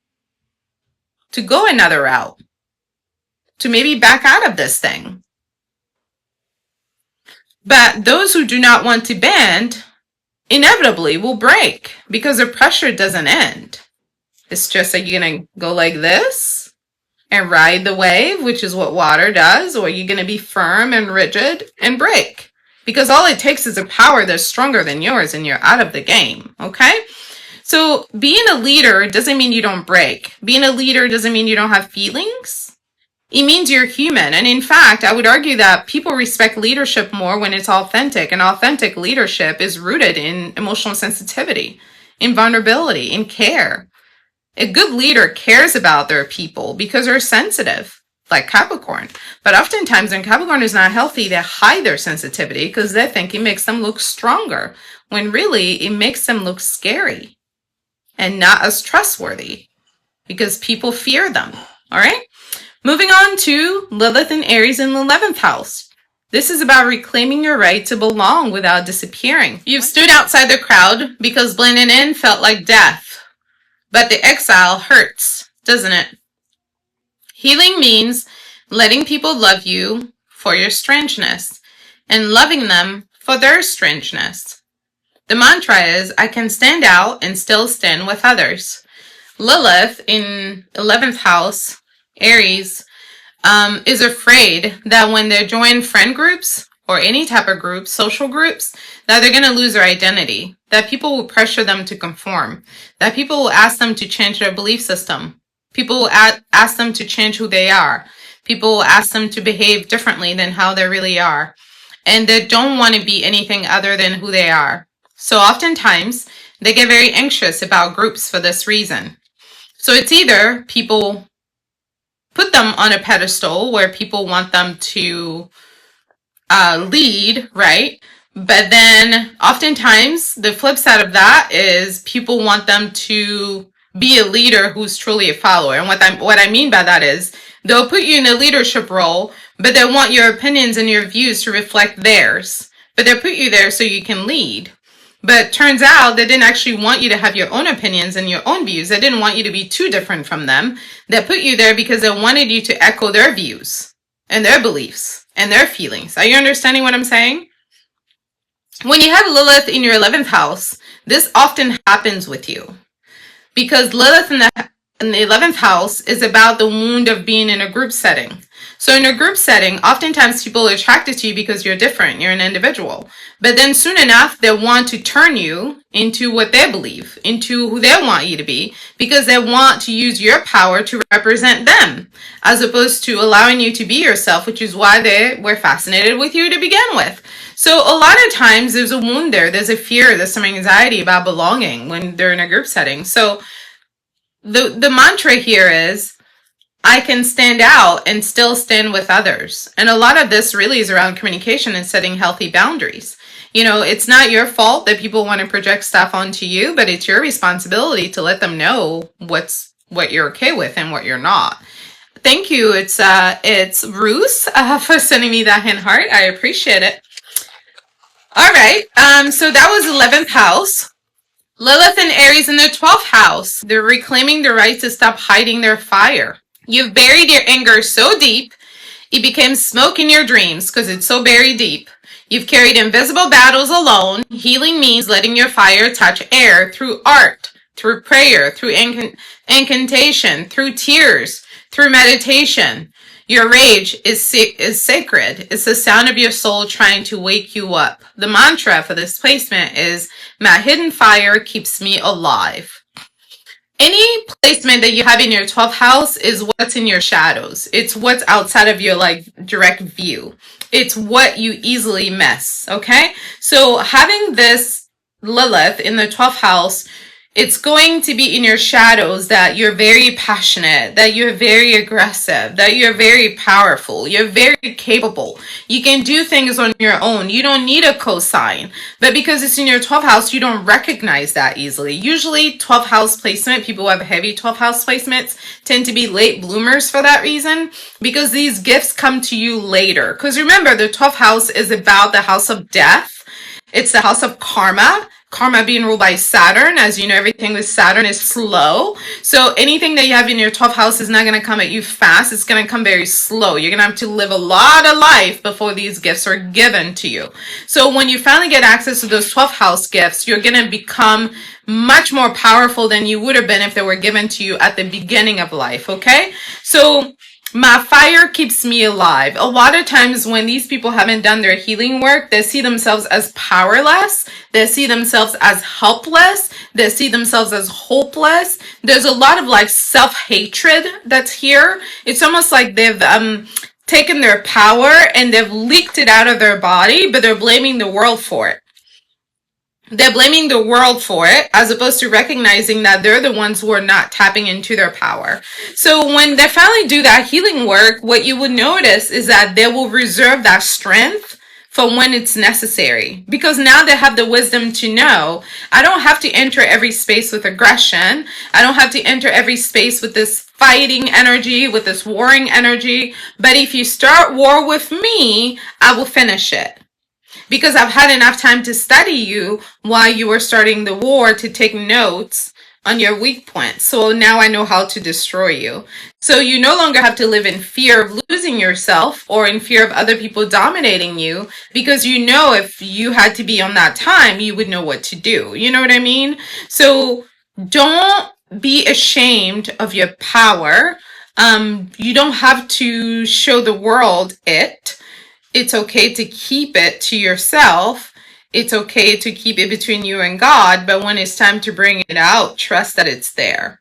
to go another route, to maybe back out of this thing. But those who do not want to band inevitably will break because the pressure doesn't end. It's just like you're going to go like this and ride the wave, which is what water does, or you're going to be firm and rigid and break. Because all it takes is a power that's stronger than yours and you're out of the game, okay? So being a leader doesn't mean you don't break. Being a leader doesn't mean you don't have feelings. It means you're human. And in fact, I would argue that people respect leadership more when it's authentic. And authentic leadership is rooted in emotional sensitivity, in vulnerability, in care. A good leader cares about their people because they're sensitive, like Capricorn. But oftentimes when Capricorn is not healthy, they hide their sensitivity because they think it makes them look stronger, when really it makes them look scary and not as trustworthy because people fear them. All right? Moving on to Lilith and Aries in the 11th house. This is about reclaiming your right to belong without disappearing. You've stood outside the crowd because blending in felt like death. But the exile hurts, doesn't it? Healing means letting people love you for your strangeness and loving them for their strangeness. The mantra is, I can stand out and still stand with others. Lilith in 11th house, Aries, is afraid that when they join friend groups or any type of group, social groups, that they're going to lose their identity, that people will pressure them to conform, that people will ask them to change their belief system, people will ask them to change who they are, people will ask them to behave differently than how they really are, and they don't want to be anything other than who they are. So oftentimes, they get very anxious about groups for this reason. So it's either people put them on a pedestal where people want them to lead, right? But then oftentimes the flip side of that is people want them to be a leader who's truly a follower. And what I mean by that is they'll put you in a leadership role, but they want your opinions and your views to reflect theirs. But they'll put you there so you can lead. But turns out they didn't actually want you to have your own opinions and your own views. They didn't want you to be too different from them. They put you there because they wanted you to echo their views and their beliefs and their feelings. Are you understanding what I'm saying? When you have Lilith in your 11th house, this often happens with you. Because Lilith in the 11th house is about the wound of being in a group setting. So in a group setting, oftentimes people are attracted to you because you're different, you're an individual. But then soon enough, they want to turn you into what they believe, into who they want you to be, because they want to use your power to represent them, as opposed to allowing you to be yourself, which is why they were fascinated with you to begin with. So a lot of times there's a wound there, there's a fear, there's some anxiety about belonging when they're in a group setting. So the mantra here is, I can stand out and still stand with others. And a lot of this really is around communication and setting healthy boundaries. You know, it's not your fault that people want to project stuff onto you, but it's your responsibility to let them know what you're okay with and what you're not. Thank you. It's Ruth for sending me that hand heart. I appreciate it. All right. So that was 11th house. Lilith and Aries in the 12th house. They're reclaiming the right to stop hiding their fire. You've buried your anger so deep, it became smoke in your dreams because it's so buried deep. You've carried invisible battles alone. Healing means letting your fire touch air through art, through prayer, through incantation, through tears, through meditation. Your rage is sacred. It's the sound of your soul trying to wake you up. The mantra for this placement is, my hidden fire keeps me alive. Any placement that you have in your 12th house is what's in your shadows. It's what's outside of your direct view. It's what you easily miss, okay? So having this Lilith in the 12th house, it's going to be in your shadows that you're very passionate, that you're very aggressive, that you're very powerful, you're very capable. You can do things on your own. You don't need a cosign. But because it's in your 12th house, you don't recognize that easily. Usually 12th house placement, people who have heavy 12th house placements tend to be late bloomers for that reason, because these gifts come to you later. Because remember, the 12th house is about the house of death. It's the house of karma. Karma being ruled by Saturn. As you know, everything with Saturn is slow. So anything that you have in your 12th house is not going to come at you fast. It's going to come very slow. You're going to have to live a lot of life before these gifts are given to you. So when you finally get access to those 12th house gifts, you're going to become much more powerful than you would have been if they were given to you at the beginning of life. Okay? So my fire keeps me alive. A lot of times when these people haven't done their healing work, they see themselves as powerless. They see themselves as helpless. They see themselves as hopeless. There's a lot of like self-hatred that's here. It's almost like they've taken their power and they've leaked it out of their body, but they're blaming the world for it. They're blaming the world for it, as opposed to recognizing that they're the ones who are not tapping into their power. So when they finally do that healing work, what you would notice is that they will reserve that strength for when it's necessary. Because now they have the wisdom to know, I don't have to enter every space with aggression. I don't have to enter every space with this fighting energy, with this warring energy. But if you start war with me, I will finish it. Because I've had enough time to study you while you were starting the war to take notes on your weak points. So now I know how to destroy you. So you no longer have to live in fear of losing yourself or in fear of other people dominating you, because you know if you had to be on that time, you would know what to do. You know what I mean? So don't be ashamed of your power. You don't have to show the world it. It's okay to keep it to yourself. It's okay to keep it between you and God, but when it's time to bring it out, trust that it's there.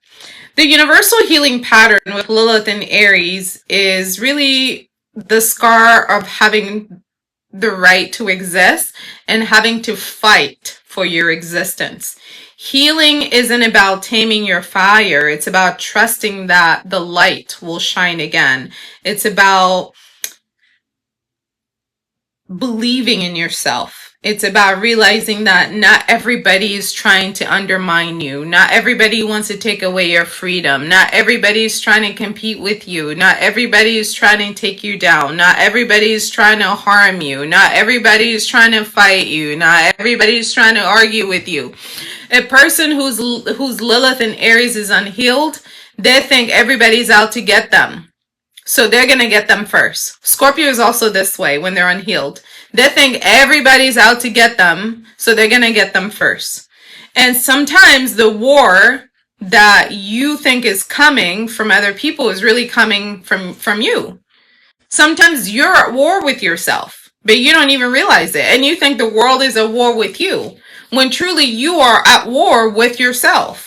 The universal healing pattern with Lilith and Aries is really the scar of having the right to exist and having to fight for your existence. Healing isn't about taming your fire. It's about trusting that the light will shine again. It's about believing in yourself. It's about realizing that not everybody is trying to undermine you. Not everybody wants to take away your freedom. Not everybody is trying to compete with you. Not everybody is trying to take you down. Not everybody is trying to harm you. Not everybody is trying to fight you. Not everybody is trying to argue with you. A person whose Lilith and Aries is unhealed, they think everybody's out to get them. So they're going to get them first. Scorpio is also this way when they're unhealed. They think everybody's out to get them, so they're going to get them first. And sometimes the war that you think is coming from other people is really coming from you. Sometimes you're at war with yourself, but you don't even realize it. And you think the world is at war with you, when truly you are at war with yourself.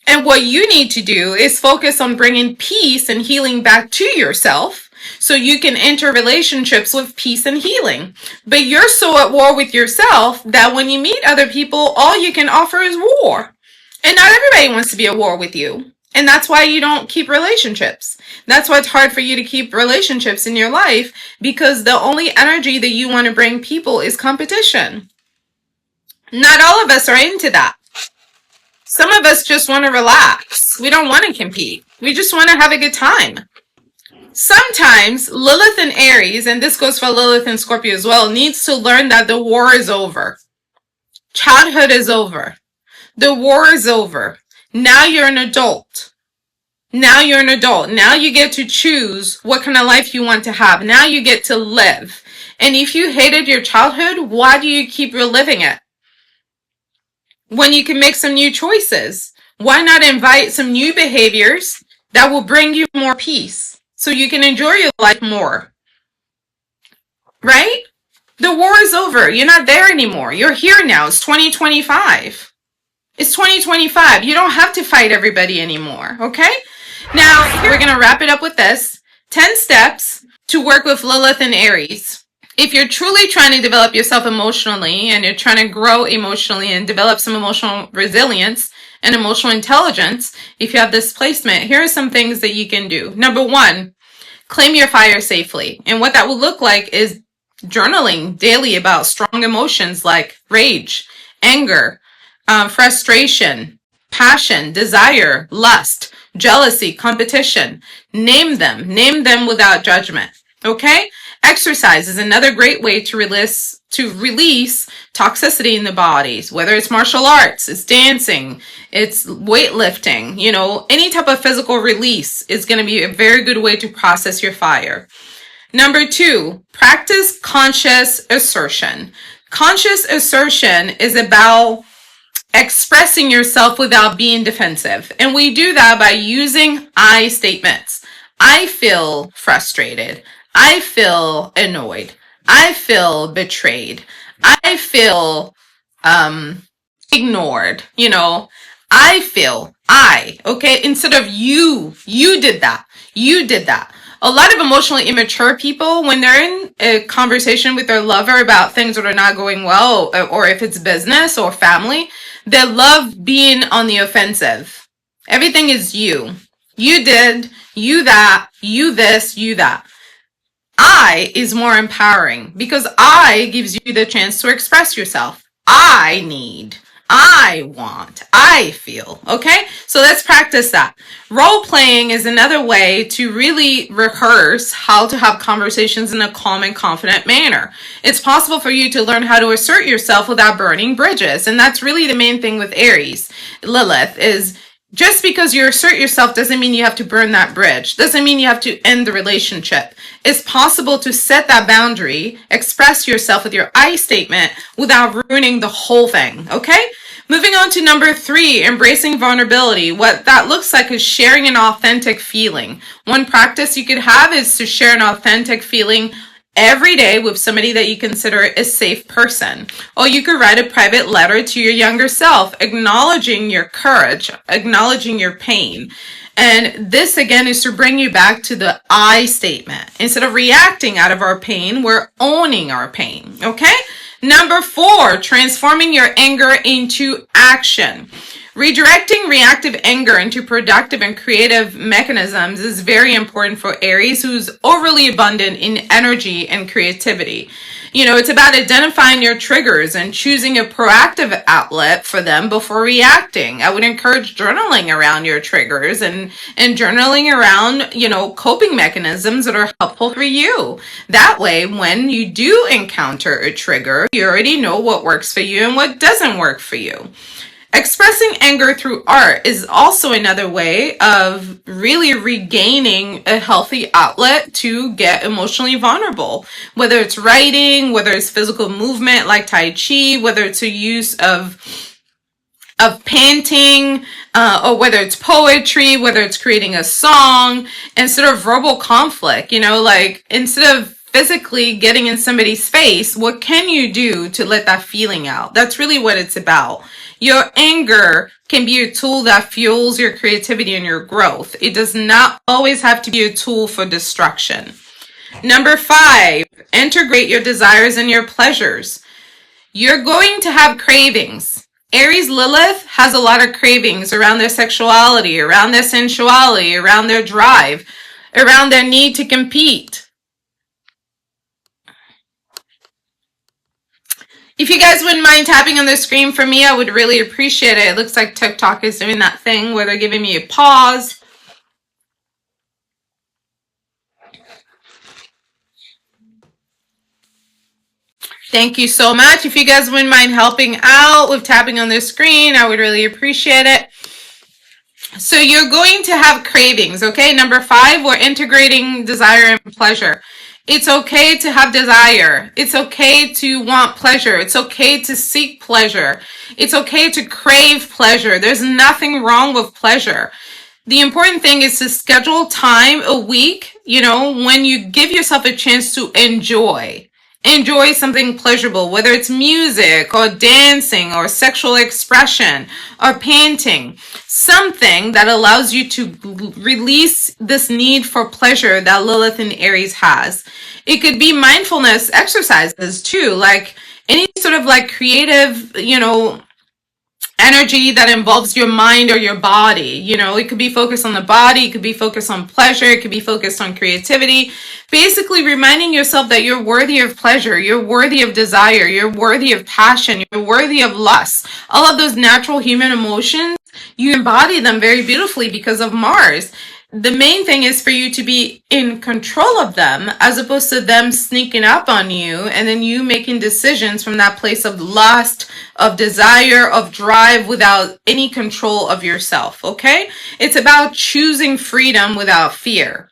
And what you need to do is focus on bringing peace and healing back to yourself so you can enter relationships with peace and healing. But you're so at war with yourself that when you meet other people, all you can offer is war. And not everybody wants to be at war with you. And that's why you don't keep relationships. That's why it's hard for you to keep relationships in your life, because the only energy that you want to bring people is competition. Not all of us are into that. Some of us just want to relax. We don't want to compete. We just want to have a good time. Sometimes Lilith and Aries, and this goes for Lilith and Scorpio as well, needs to learn that the war is over. Childhood is over. The war is over. Now you're an adult. Now you're an adult. Now you get to choose what kind of life you want to have. Now you get to live. And if you hated your childhood, why do you keep reliving it? When you can make some new choices, why not invite some new behaviors that will bring you more peace so you can enjoy your life more? Right? The war is over. You're not there anymore. You're here now. It's 2025. It's 2025. You don't have to fight everybody anymore. Okay? Now, we're going to wrap it up with this. 10 steps to work with Lilith and Aries. If you're truly trying to develop yourself emotionally and you're trying to grow emotionally and develop some emotional resilience and emotional intelligence, if you have this placement, here are some things that you can do. Number one, claim your fire safely. And what that will look like is journaling daily about strong emotions like rage, anger, frustration, passion, desire, lust, jealousy, competition. Name them without judgment. Okay? Exercise is another great way to release toxicity in the bodies, whether it's martial arts, it's dancing, it's weightlifting, any type of physical release is going to be a very good way to process your fire. Number two, practice conscious assertion. Conscious assertion is about expressing yourself without being defensive. And we do that by using I statements. I feel frustrated. I feel annoyed. I feel betrayed. I feel ignored. Okay? Instead of you did that. You did that. A lot of emotionally immature people, when they're in a conversation with their lover about things that are not going well, or if it's business or family, they love being on the offensive. Everything is you. You did, you that, you this, you that. I is more empowering because I gives you the chance to express yourself. I need, I want, I feel. Okay? So let's practice that. Role playing is another way to really rehearse how to have conversations in a calm and confident manner. It's possible for you to learn how to assert yourself without burning bridges. And that's really the main thing with Aries. Lilith is just because you assert yourself doesn't mean you have to burn that bridge. Doesn't mean you have to end the relationship. It's possible to set that boundary, express yourself with your I statement without ruining the whole thing, okay? Moving on to number three, embracing vulnerability. What that looks like is sharing an authentic feeling. One practice you could have is to share an authentic feeling every day with somebody that you consider a safe person. Or you could write a private letter to your younger self, acknowledging your courage, acknowledging your pain. And this again is to bring you back to the I statement. Instead of reacting out of our pain, we're owning our pain. Okay? Number four, transforming your anger into action. Redirecting reactive anger into productive and creative mechanisms is very important for Aries, who's overly abundant in energy and creativity. It's about identifying your triggers and choosing a proactive outlet for them before reacting. I would encourage journaling around your triggers and journaling around, coping mechanisms that are helpful for you. That way, when you do encounter a trigger, you already know what works for you and what doesn't work for you. Expressing anger through art is also another way of really regaining a healthy outlet to get emotionally vulnerable. Whether it's writing, whether it's physical movement like Tai Chi, whether it's a use of painting, or whether it's poetry, whether it's creating a song, instead of verbal conflict, instead of physically getting in somebody's face, what can you do to let that feeling out? That's really what it's about. Your anger can be a tool that fuels your creativity and your growth. It does not always have to be a tool for destruction. Number five, integrate your desires and your pleasures. You're going to have cravings. Aries Lilith has a lot of cravings around their sexuality, around their sensuality, around their drive, around their need to compete. If you guys wouldn't mind tapping on the screen for me, I would really appreciate it. It looks like TikTok is doing that thing where they're giving me a pause. Thank you so much. If you guys wouldn't mind helping out with tapping on the screen, I would really appreciate it. So you're going to have cravings, okay? Number five, we're integrating desire and pleasure. It's okay to have desire. It's okay to want pleasure. It's okay to seek pleasure. It's okay to crave pleasure. There's nothing wrong with pleasure. The important thing is to schedule time a week, when you give yourself a chance to enjoy. Enjoy something pleasurable, whether it's music or dancing or sexual expression or painting. Something that allows you to release this need for pleasure that Lilith in Aries has. It could be mindfulness exercises too, like any sort of like creative, energy that involves your mind or your body. It could be focused on the body, it could be focused on pleasure, it could be focused on creativity. Basically reminding yourself that you're worthy of pleasure, you're worthy of desire, you're worthy of passion, you're worthy of lust. All of those natural human emotions, you embody them very beautifully because of Mars. The main thing is for you to be in control of them as opposed to them sneaking up on you and then you making decisions from that place of lust, of desire, of drive without any control of yourself, okay? It's about choosing freedom without fear.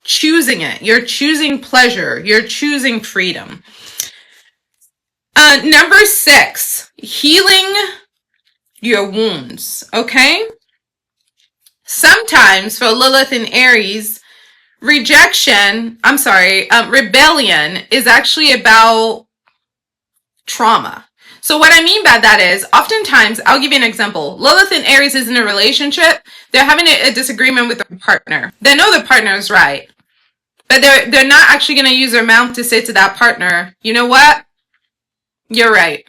Choosing it. You're choosing pleasure. You're choosing freedom. Number 6, healing your wounds, okay? Sometimes for Lilith and Aries, rebellion is actually about trauma. So what I mean by that is, oftentimes, I'll give you an example. Lilith and Aries is in a relationship. They're having a disagreement with their partner. They know the partner is right, but they're not actually going to use their mouth to say to that partner, you know what? You're right.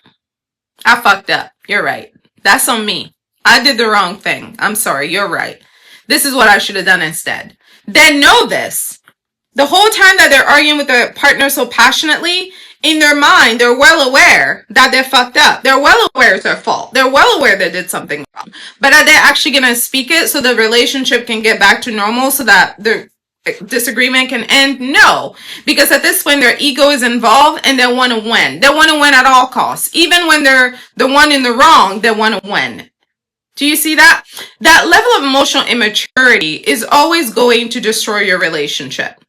I fucked up. You're right. That's on me. I did the wrong thing. I'm sorry. You're right. This is what I should have done instead. They know this. The whole time that they're arguing with their partner so passionately, in their mind, they're well aware that they're fucked up. They're well aware it's their fault. They're well aware they did something wrong. But are they actually going to speak it so the relationship can get back to normal so that their disagreement can end? No. Because at this point, their ego is involved and they want to win. They want to win at all costs. Even when they're the one in the wrong, they want to win. Do you see that? That level of emotional immaturity is always going to destroy your relationship.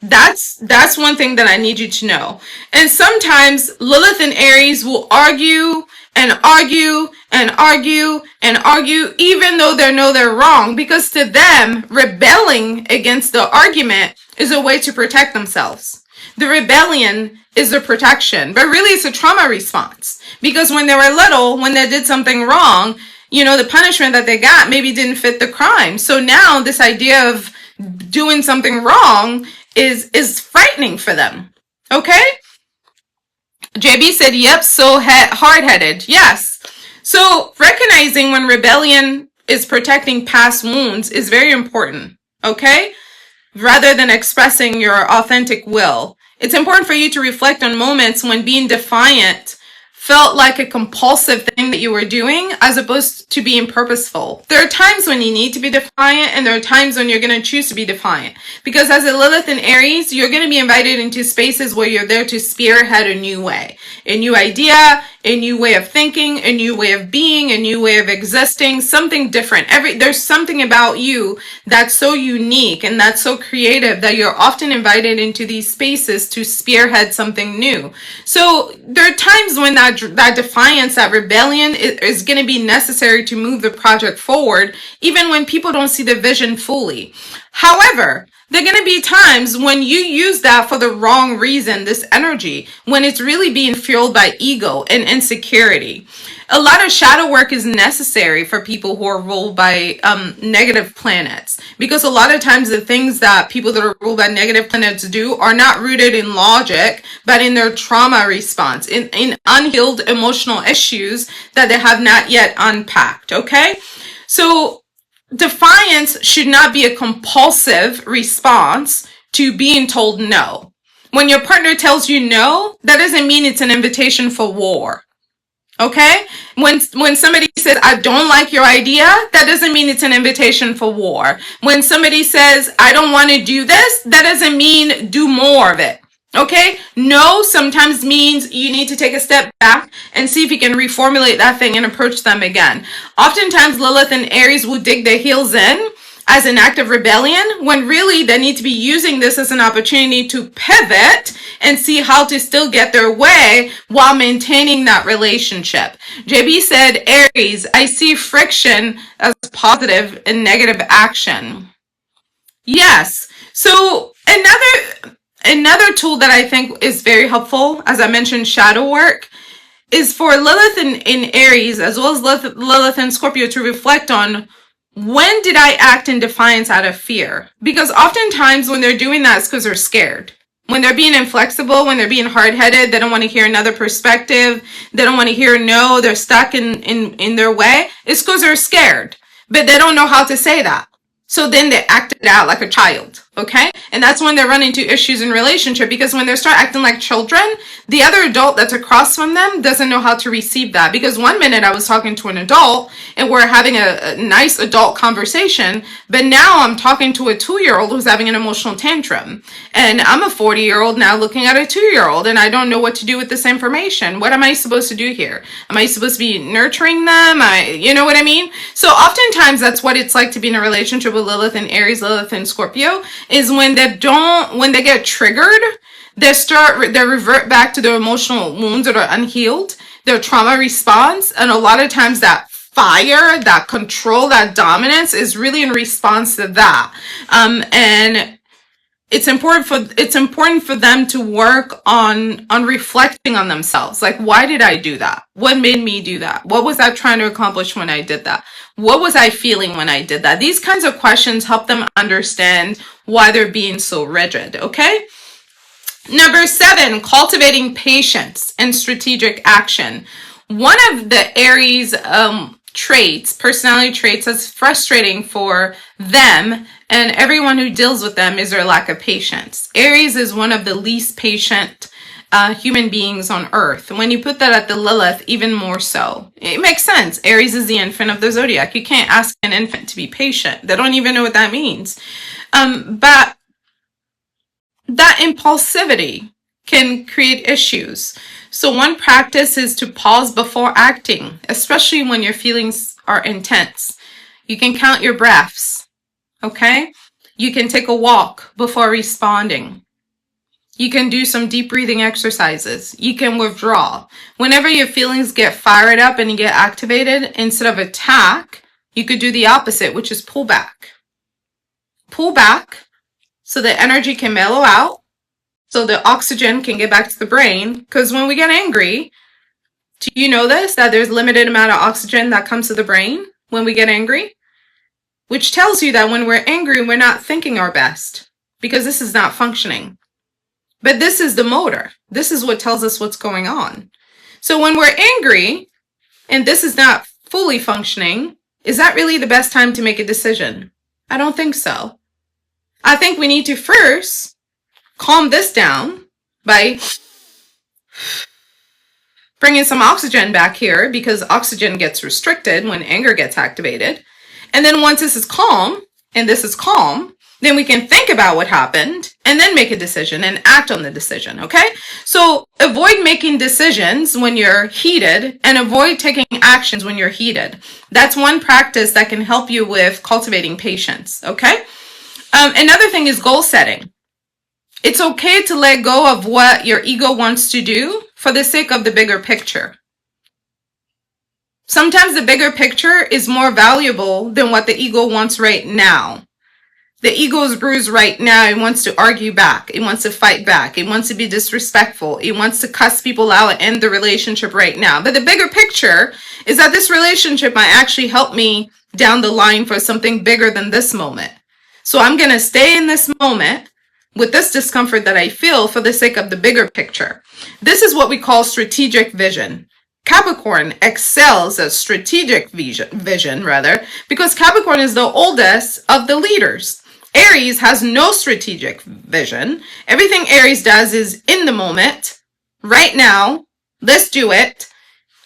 That's one thing that I need you to know. And sometimes Lilith and Aries will argue and argue and argue and argue, even though they know they're wrong, because to them, rebelling against the argument is a way to protect themselves. The rebellion is the protection, but really it's a trauma response. Because when they were little, when they did something wrong, the punishment that they got maybe didn't fit the crime. So now this idea of doing something wrong is frightening for them. Okay? JB said, yep, so hard-headed. Yes. So recognizing when rebellion is protecting past wounds is very important. Okay? Rather than expressing your authentic will. It's important for you to reflect on moments when being defiant felt like a compulsive thing that you were doing as opposed to being purposeful. There are times when you need to be defiant and there are times when you're going to choose to be defiant. Because as a Lilith in Aries, you're going to be invited into spaces where you're there to spearhead a new way, a new idea, a new way of thinking, a new way of being, a new way of existing, something different. There's something about you that's so unique and that's so creative that you're often invited into these spaces to spearhead something new. So there are times when that defiance, that rebellion is going to be necessary to move the project forward, even when people don't see the vision fully. However, there are going to be times when you use that for the wrong reason, this energy, when it's really being fueled by ego and insecurity. A lot of shadow work is necessary for people who are ruled by negative planets, because a lot of times the things that people that are ruled by negative planets do are not rooted in logic, but in their trauma response, in unhealed emotional issues that they have not yet unpacked, okay? So defiance should not be a compulsive response to being told no. When your partner tells you no, that doesn't mean it's an invitation for war. Okay? When somebody says, I don't like your idea, that doesn't mean it's an invitation for war. When somebody says, I don't want to do this, that doesn't mean do more of it. Okay? No sometimes means you need to take a step back and see if you can reformulate that thing and approach them again. Oftentimes, Lilith and Aries will dig their heels in as an act of rebellion, when really they need to be using this as an opportunity to pivot and see how to still get their way while maintaining that relationship. JB said, Aries, I see friction as positive and negative action. Yes. So Another tool that I think is very helpful, as I mentioned, shadow work, is for Lilith in Aries, as well as Lilith in Scorpio, to reflect on, when did I act in defiance out of fear? Because oftentimes when they're doing that, it's because they're scared. When they're being inflexible, when they're being hard-headed, they don't want to hear another perspective, they don't want to hear no, they're stuck in their way, it's because they're scared. But they don't know how to say that. So then they act it out like a child, okay? And that's when they run into issues in relationship, because when they start acting like children, the other adult that's across from them doesn't know how to receive that. Because one minute I was talking to an adult and we're having a nice adult conversation, but now I'm talking to a 2-year-old who's having an emotional tantrum. And I'm a 40-year-old now looking at a 2-year-old, and I don't know what to do with this information. What am I supposed to do here? Am I supposed to be nurturing them? You know what I mean? So oftentimes that's what it's like to be in a relationship with Lilith and Aries, Lilith and Scorpio, is when they get triggered, they revert back to their emotional wounds that are unhealed, their trauma response, and a lot of times that fire, that control, that dominance is really in response to that. And it's important for them to work on reflecting on themselves. Like, why did I do that? What made me do that? What was I trying to accomplish when I did that? What was I feeling when I did that? These kinds of questions help them understand why they're being so rigid, okay? Number 7, cultivating patience and strategic action. One of the Aries personality traits that's frustrating for them and everyone who deals with them is their lack of patience. Aries is one of the least patient human beings on earth. When you put that at the Lilith, even more so. It makes sense. Aries is the infant of the zodiac. You can't ask an infant to be patient. They don't even know what that means. But that impulsivity can create issues. So one practice is to pause before acting, especially when your feelings are intense. You can count your breaths, okay? You can take a walk before responding. You can do some deep breathing exercises. You can withdraw. Whenever your feelings get fired up and you get activated, instead of attack, you could do the opposite, which is pull back. Pull back so the energy can mellow out, so the oxygen can get back to the brain. Because when we get angry, do you know this? That there's limited amount of oxygen that comes to the brain when we get angry? Which tells you that when we're angry, we're not thinking our best, because this is not functioning. But this is the motor. This is what tells us what's going on. So when we're angry and this is not fully functioning, is that really the best time to make a decision? I don't think so. I think we need to first calm this down by bringing some oxygen back here, because oxygen gets restricted when anger gets activated. And then once this is calm, and this is calm, then we can think about what happened and then make a decision and act on the decision, okay? So avoid making decisions when you're heated and avoid taking actions when you're heated. That's one practice that can help you with cultivating patience, okay? Another thing is goal setting. It's okay to let go of what your ego wants to do for the sake of the bigger picture. Sometimes the bigger picture is more valuable than what the ego wants right now. The ego is bruised right now. It wants to argue back. It wants to fight back. It wants to be disrespectful. It wants to cuss people out and end the relationship right now. But the bigger picture is that this relationship might actually help me down the line for something bigger than this moment. So I'm going to stay in this moment with this discomfort that I feel for the sake of the bigger picture. This is what we call strategic vision. Capricorn excels at strategic vision, because Capricorn is the oldest of the leaders. Aries has no strategic vision. Everything Aries does is in the moment, right now, let's do it.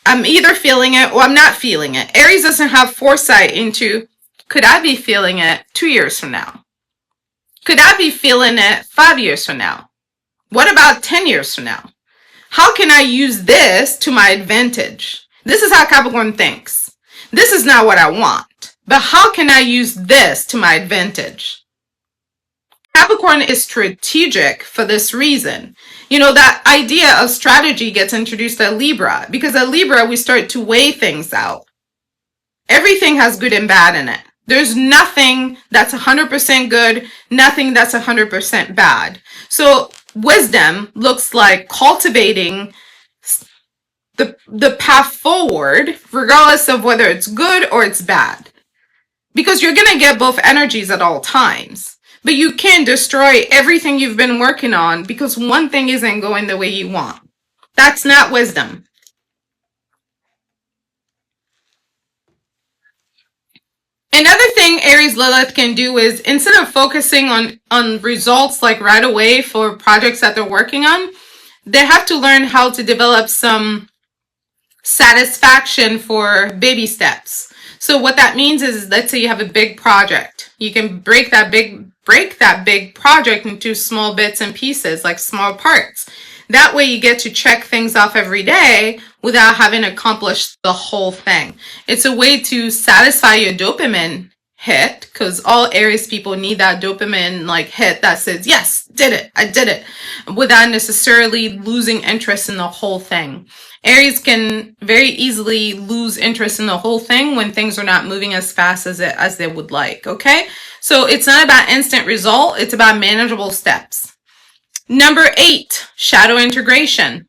I'm either feeling it or I'm not feeling it. Aries doesn't have foresight into, could I be feeling it 2 years from now? Could I be feeling it 5 years from now? What about 10 years from now? How can I use this to my advantage? This is how Capricorn thinks. This is not what I want, but how can I use this to my advantage? Capricorn is strategic for this reason. You know, that idea of strategy gets introduced at Libra, because at Libra, we start to weigh things out. Everything has good and bad in it. There's nothing that's 100% good, nothing that's 100% bad. So wisdom looks like cultivating the path forward, regardless of whether it's good or it's bad. Because you're going to get both energies at all times. But you can't destroy everything you've been working on because one thing isn't going the way you want. That's not wisdom. Another thing Aries Lilith can do is, instead of focusing on results like right away for projects that they're working on, they have to learn how to develop some satisfaction for baby steps. So what that means is, let's say you have a big project. You can break that big project into small bits and pieces, like small parts. That way you get to check things off every day without having accomplished the whole thing. It's a way to satisfy your dopamine hit, because all Aries people need that dopamine like hit that says, yes, I did it, without necessarily losing interest in the whole thing. Aries can very easily lose interest in the whole thing when things are not moving as fast as they would like, okay? So it's not about instant result, it's about manageable steps. Number 8, shadow integration.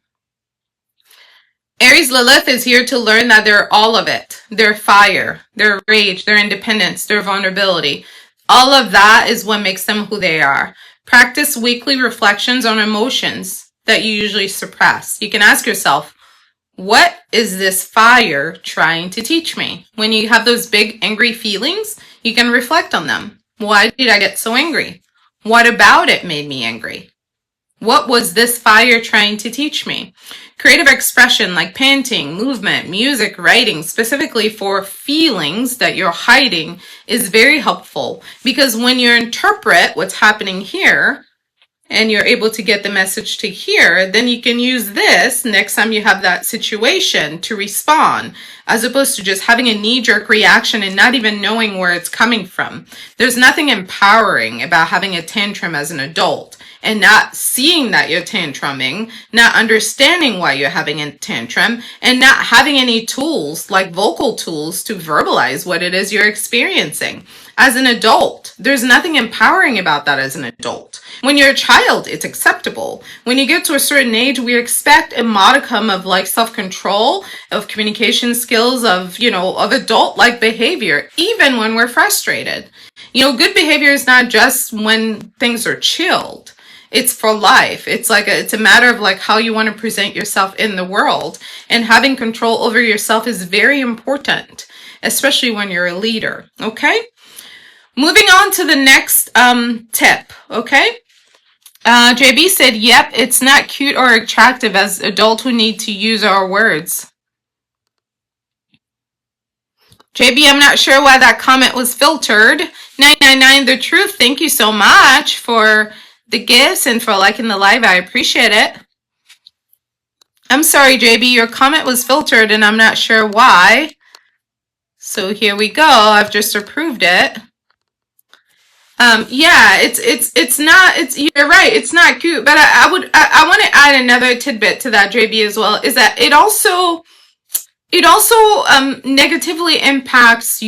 Aries Lilith is here to learn that they're all of it. Their fire, their rage, their independence, their vulnerability. All of that is what makes them who they are. Practice weekly reflections on emotions that you usually suppress. You can ask yourself, what is this fire trying to teach me? When you have those big angry feelings, you can reflect on them. Why did I get so angry? What about it made me angry? What was this fire trying to teach me? Creative expression like painting, movement, music, writing, specifically for feelings that you're hiding, is very helpful, because when you interpret what's happening here and you're able to get the message to here, then you can use this next time you have that situation to respond, as opposed to just having a knee-jerk reaction and not even knowing where it's coming from. There's nothing empowering about having a tantrum as an adult and not seeing that you're tantruming, not understanding why you're having a tantrum, and not having any tools, like vocal tools, to verbalize what it is you're experiencing. As an adult, there's nothing empowering about that as an adult. When you're a child, it's acceptable. When you get to a certain age, we expect a modicum of like self-control, of communication skills, of adult-like behavior, even when we're frustrated. Good behavior is not just when things are chilled. It's for life. It's a matter of like how you want to present yourself in the world, and having control over yourself is very important, especially when you're a leader. Okay. Moving on to the next tip. Okay. JB said, yep, it's not cute or attractive as adults who need to use our words. JB, I'm not sure why that comment was filtered. 999 The Truth, thank you so much for the gifts and for liking the live. I appreciate it. I'm sorry, JB, your comment was filtered and I'm not sure why. So here we go. I've just approved it. Yeah, you're right, it's not cute, but I want to add another tidbit to that, JB, as well, is that it also negatively impacts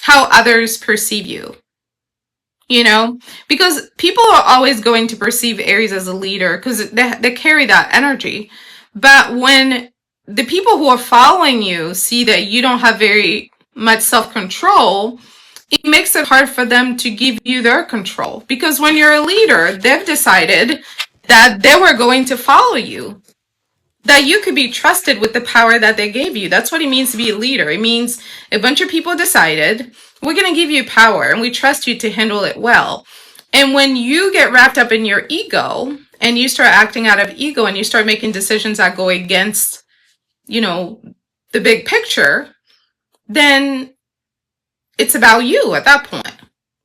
how others perceive you. Because people are always going to perceive Aries as a leader because they carry that energy. But when the people who are following you see that you don't have very much self-control, it makes it hard for them to give you their control. Because when you're a leader, they've decided that they were going to follow you, that you could be trusted with the power that they gave you. That's what it means to be a leader. It means a bunch of people decided, we're going to give you power and we trust you to handle it well. And when you get wrapped up in your ego and you start acting out of ego and you start making decisions that go against, the big picture, then it's about you at that point,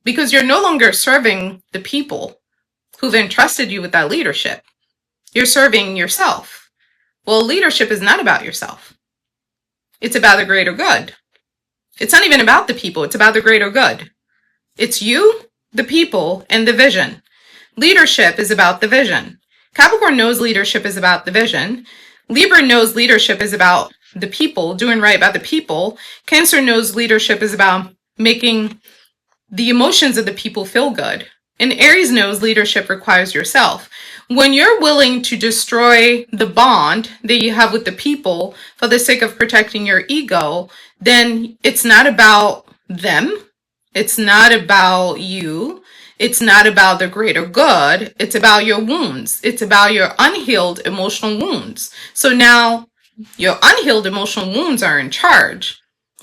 because you're no longer serving the people who've entrusted you with that leadership. You're serving yourself. Well, leadership is not about yourself. It's about the greater good. It's not even about the people. It's about the greater good. It's you, the people, and the vision. Leadership is about the vision. Capricorn knows leadership is about the vision. Libra knows leadership is about the people, doing right by the people. Cancer knows leadership is about making the emotions of the people feel good. And Aries knows leadership requires yourself. When you're willing to destroy the bond that you have with the people for the sake of protecting your ego, then it's not about them. It's not about you. It's not about the greater good. It's about your wounds. It's about your unhealed emotional wounds. So now your unhealed emotional wounds are in charge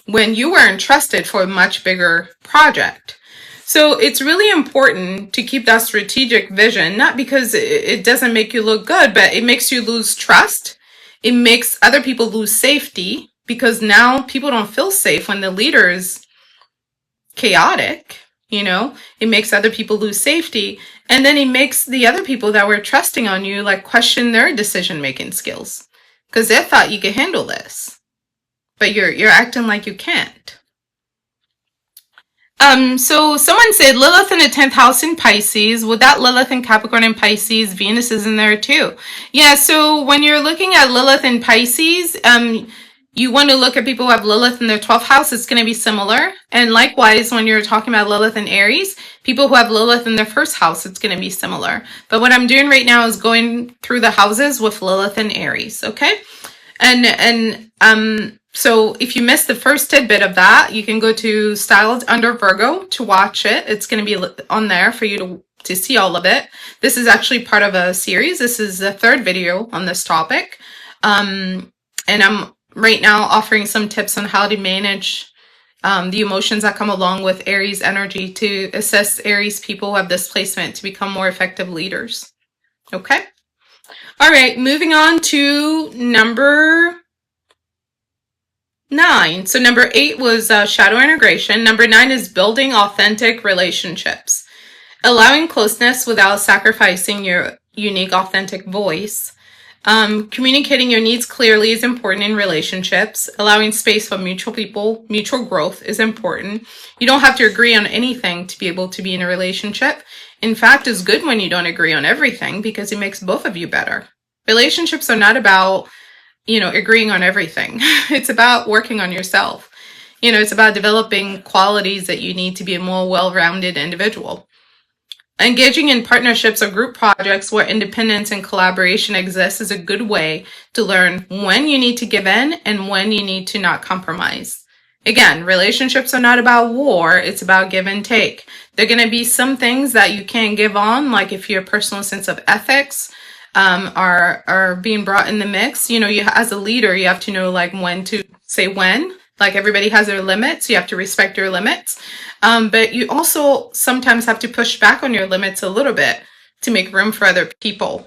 when you were entrusted for a much bigger project. So it's really important to keep that strategic vision, not because it doesn't make you look good, but it makes you lose trust. It makes other people lose safety because now people don't feel safe when the leader is chaotic. It makes other people lose safety. And then it makes the other people that were trusting on you like question their decision-making skills because they thought you could handle this, but you're acting like you can't. So someone said Lilith in the 10th house in Pisces. With that Lilith in Capricorn and Pisces, Venus is in there too. Yeah, so when you're looking at Lilith in Pisces, you want to look at people who have Lilith in their 12th house. It's going to be similar. And likewise, when you're talking about Lilith in Aries, people who have Lilith in their first house, it's going to be similar. But what I'm doing right now is going through the houses with Lilith in Aries, okay? So if you missed the first tidbit of that, you can go to Styled Under Virgo to watch it. It's going to be on there for you to see all of it. This is actually part of a series. This is the third video on this topic. And I'm right now offering some tips on how to manage the emotions that come along with Aries energy to assist Aries people who have this placement to become more effective leaders. Okay? All right, moving on to number 9. So number 8 was shadow integration. Number 9 is building authentic relationships. Allowing closeness without sacrificing your unique, authentic voice. Communicating your needs clearly is important in relationships. Allowing space for mutual growth is important. You don't have to agree on anything to be able to be in a relationship. In fact, it's good when you don't agree on everything because it makes both of you better. Relationships are not about agreeing on everything. It's about working on yourself. It's about developing qualities that you need to be a more well-rounded individual. Engaging in partnerships or group projects where independence and collaboration exists is a good way to learn when you need to give in and when you need to not compromise. Again, relationships are not about war, it's about give and take. There are going to be some things that you can't give on, like if your personal sense of ethics are being brought in the mix. You as a leader, you have to know like when to say when. Like everybody has their limits, you have to respect your limits. But you also sometimes have to push back on your limits a little bit to make room for other people's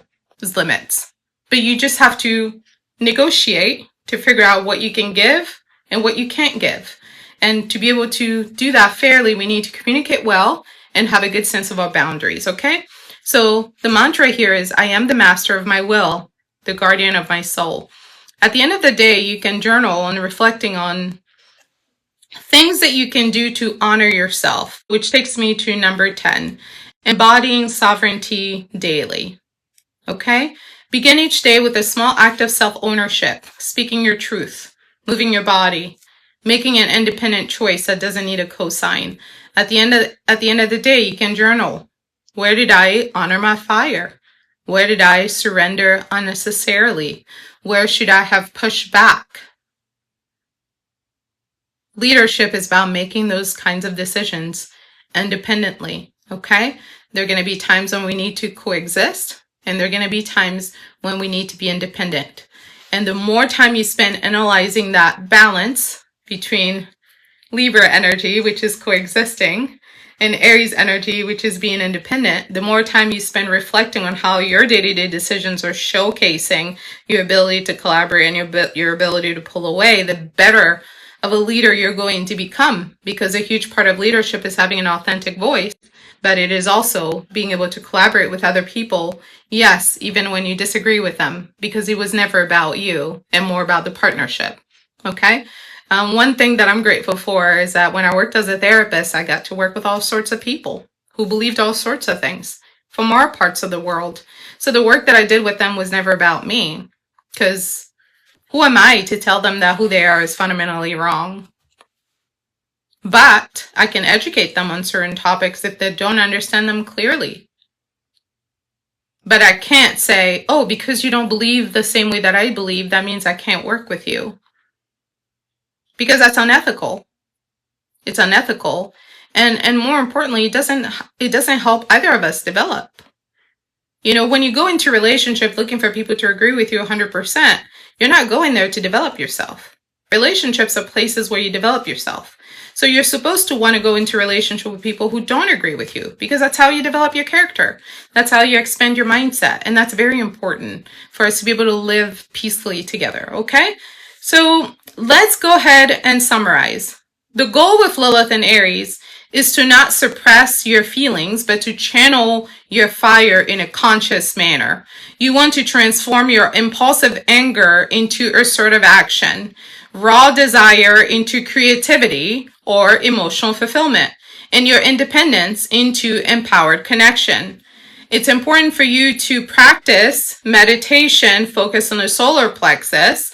limits. But you just have to negotiate to figure out what you can give and what you can't give. And to be able to do that fairly, we need to communicate well and have a good sense of our boundaries, okay? So the mantra here is, I am the master of my will, the guardian of my soul. At the end of the day, you can journal on reflecting on things that you can do to honor yourself, which takes me to number 10, embodying sovereignty daily. Okay? Begin each day with a small act of self-ownership, speaking your truth, moving your body, making an independent choice that doesn't need a cosign. At the end of the day, you can journal. Where did I honor my fire? Where did I surrender unnecessarily? Where should I have pushed back? Leadership is about making those kinds of decisions independently, okay? There are going to be times when we need to coexist, and there are going to be times when we need to be independent. And the more time you spend analyzing that balance between Libra energy, which is coexisting, and Aries energy, which is being independent, the more time you spend reflecting on how your day-to-day decisions are showcasing your ability to collaborate and your ability to pull away, the better of a leader you're going to become, because a huge part of leadership is having an authentic voice, but it is also being able to collaborate with other people, yes, even when you disagree with them, because it was never about you and more about the partnership, okay? One thing that I'm grateful for is that when I worked as a therapist, I got to work with all sorts of people who believed all sorts of things from our parts of the world. So the work that I did with them was never about me, because who am I to tell them that who they are is fundamentally wrong? But I can educate them on certain topics if they don't understand them clearly. But I can't say, oh, because you don't believe the same way that I believe, that means I can't work with you. Because that's unethical. It's unethical. And more importantly, it doesn't help either of us develop. You know, when you go into a relationship looking for people to agree with you 100%, you're not going there to develop yourself. Relationships are places where you develop yourself. So you're supposed to want to go into a relationship with people who don't agree with you, because that's how you develop your character. That's how you expand your mindset. And that's very important for us to be able to live peacefully together. Okay? So let's go ahead and summarize. The goal with Lilith and Aries is to not suppress your feelings, but to channel your fire in a conscious manner. You want to transform your impulsive anger into assertive action, raw desire into creativity or emotional fulfillment, and your independence into empowered connection. It's important for you to practice meditation, focus on the solar plexus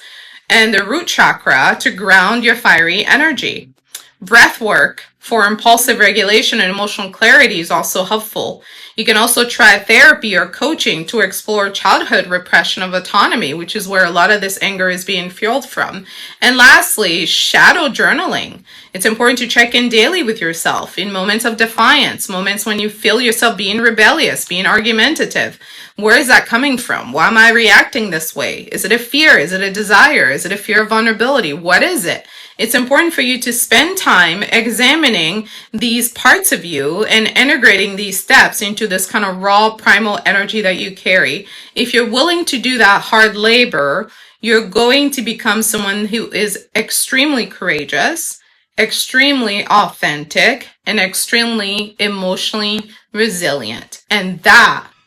and the root chakra to ground your fiery energy. Breath work for impulsive regulation and emotional clarity is also helpful. You can also try therapy or coaching to explore childhood repression of autonomy, which is where a lot of this anger is being fueled from. And lastly, shadow journaling. It's important to check in daily with yourself in moments of defiance, moments when you feel yourself being rebellious, being argumentative. Where is that coming from? Why am I reacting this way? Is it a fear? Is it a desire? Is it a fear of vulnerability? What is it? It's important for you to spend time examining these parts of you and integrating these steps into this kind of raw primal energy that you carry. If you're willing to do that hard labor, you're going to become someone who is extremely courageous, extremely authentic, and extremely emotionally resilient. And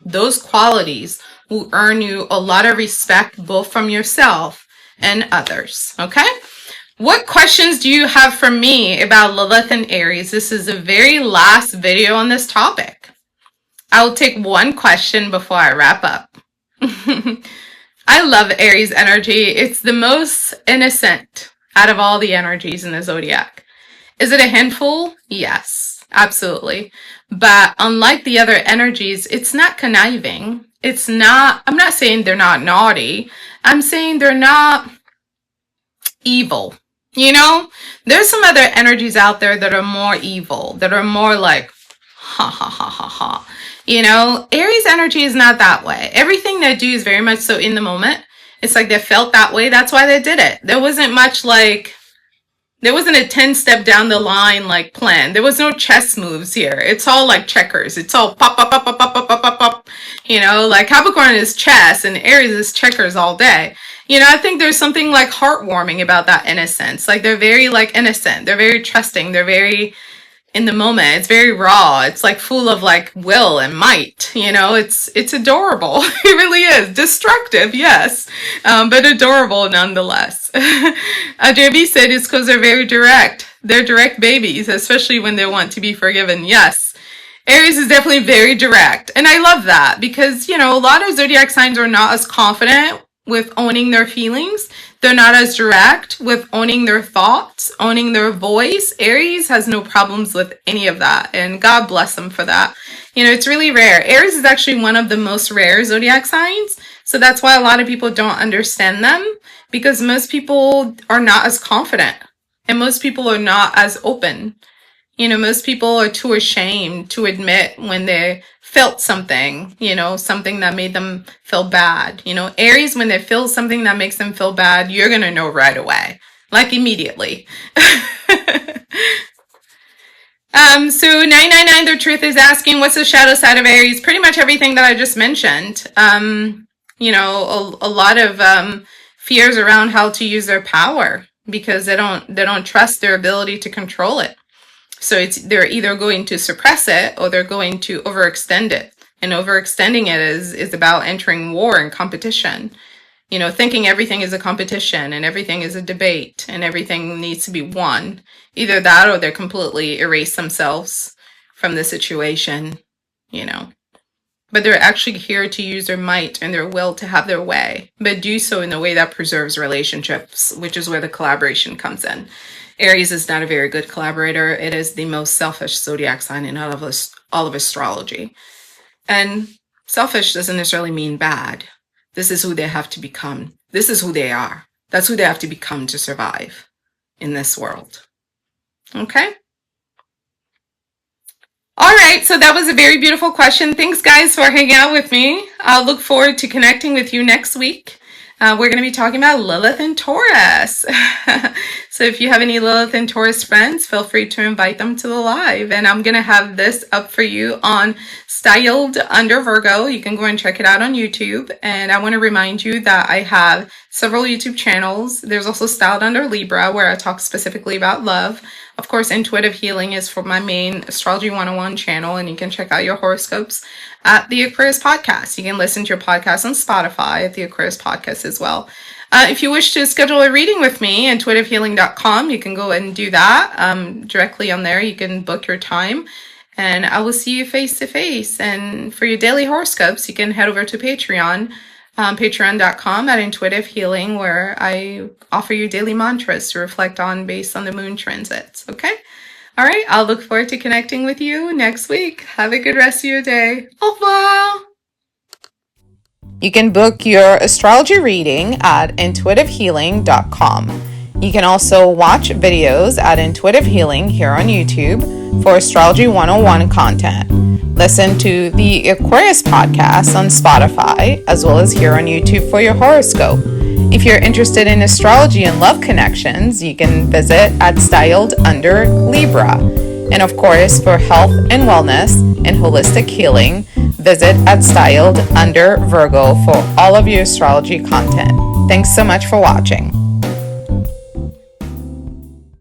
those qualities will earn you a lot of respect both from yourself and others. Okay? What questions do you have for me about Lilith and Aries? This is the very last video on this topic. I will take one question before I wrap up. I love Aries energy. It's the most innocent out of all the energies in the zodiac. Is it a handful? Yes, absolutely. But unlike the other energies, it's not conniving. I'm not saying they're not naughty. I'm saying they're not evil. You know, there's some other energies out there that are more evil, that are more like, ha, ha, ha, ha, ha. You know, Aries energy is not that way. Everything they do is very much so in the moment. It's like they felt that way. That's why they did it. There wasn't a 10-step down the line like plan. There was no chess moves here. It's all like checkers. It's all pop, pop, pop, pop, pop, pop, pop, pop, pop. You know, like Capricorn is chess and Aries is checkers all day. You know, I think there's something like heartwarming about that innocence. Like they're very like innocent. They're very trusting. They're very in the moment. It's very raw. It's like full of like will and might. You know, it's adorable. It really is destructive, yes, but adorable nonetheless. JB said it's because they're very direct. They're direct babies, especially when they want to be forgiven. Yes. Aries is definitely very direct. And I love that because, you know, a lot of zodiac signs are not as confident with owning their feelings. They're not as direct with owning their thoughts, owning their voice. Aries has no problems with any of that. And God bless them for that. You know, it's really rare. Aries is actually one of the most rare zodiac signs. So that's why a lot of people don't understand them, because most people are not as confident and most people are not as open. You know, most people are too ashamed to admit when they felt something, you know, something that made them feel bad. You know, Aries, when they feel something that makes them feel bad, you're going to know right away, like immediately. So 999 The Truth is asking, what's the shadow side of Aries? Pretty much everything that I just mentioned. You know, a lot of fears around how to use their power because they don't trust their ability to control it. So they're either going to suppress it or they're going to overextend it. And overextending it is about entering war and competition. You know, thinking everything is a competition and everything is a debate and everything needs to be won. Either that or they completely erase themselves from the situation, you know. But they're actually here to use their might and their will to have their way, but do so in a way that preserves relationships, which is where the collaboration comes in. Aries is not a very good collaborator. It is the most selfish zodiac sign in all of astrology. And selfish doesn't necessarily mean bad. This is who they have to become. This is who they are. That's who they have to become to survive in this world. Okay? All right, so that was a very beautiful question. Thanks, guys, for hanging out with me. I'll look forward to connecting with you next week. We're going to be talking about Lilith and Taurus. So if you have any Lilith and Taurus friends, feel free to invite them to the live. And I'm going to have this up for you on Styled Under Virgo. You can go and check it out on YouTube. And I want to remind you that I have several YouTube channels. There's also Styled Under Libra, where I talk specifically about love. Of course, Intuitive Healing is for my main Astrology 101 channel, and you can check out your horoscopes at the Aquarius Podcast. You can listen to your podcast on Spotify at the Aquarius Podcast as well. If you wish to schedule a reading with me, intuitivehealing.com, you can go and do that directly on there. You can book your time, and I will see you face to face. And for your daily horoscopes, you can head over to Patreon. Patreon.com at Intuitive Healing, where I offer you daily mantras to reflect on based on the moon transits. Okay? All right. I'll look forward to connecting with you next week. Have a good rest of your day. Au revoir. You can book your astrology reading at intuitivehealing.com. You can also watch videos at Intuitive Healing here on YouTube for Astrology 101 content. Listen to the Aquarius podcast on Spotify, as well as here on YouTube for your horoscope. If you're interested in astrology and love connections, you can visit at Styled Under Libra. And of course, for health and wellness and holistic healing, visit at Styled Under Virgo for all of your astrology content. Thanks so much for watching.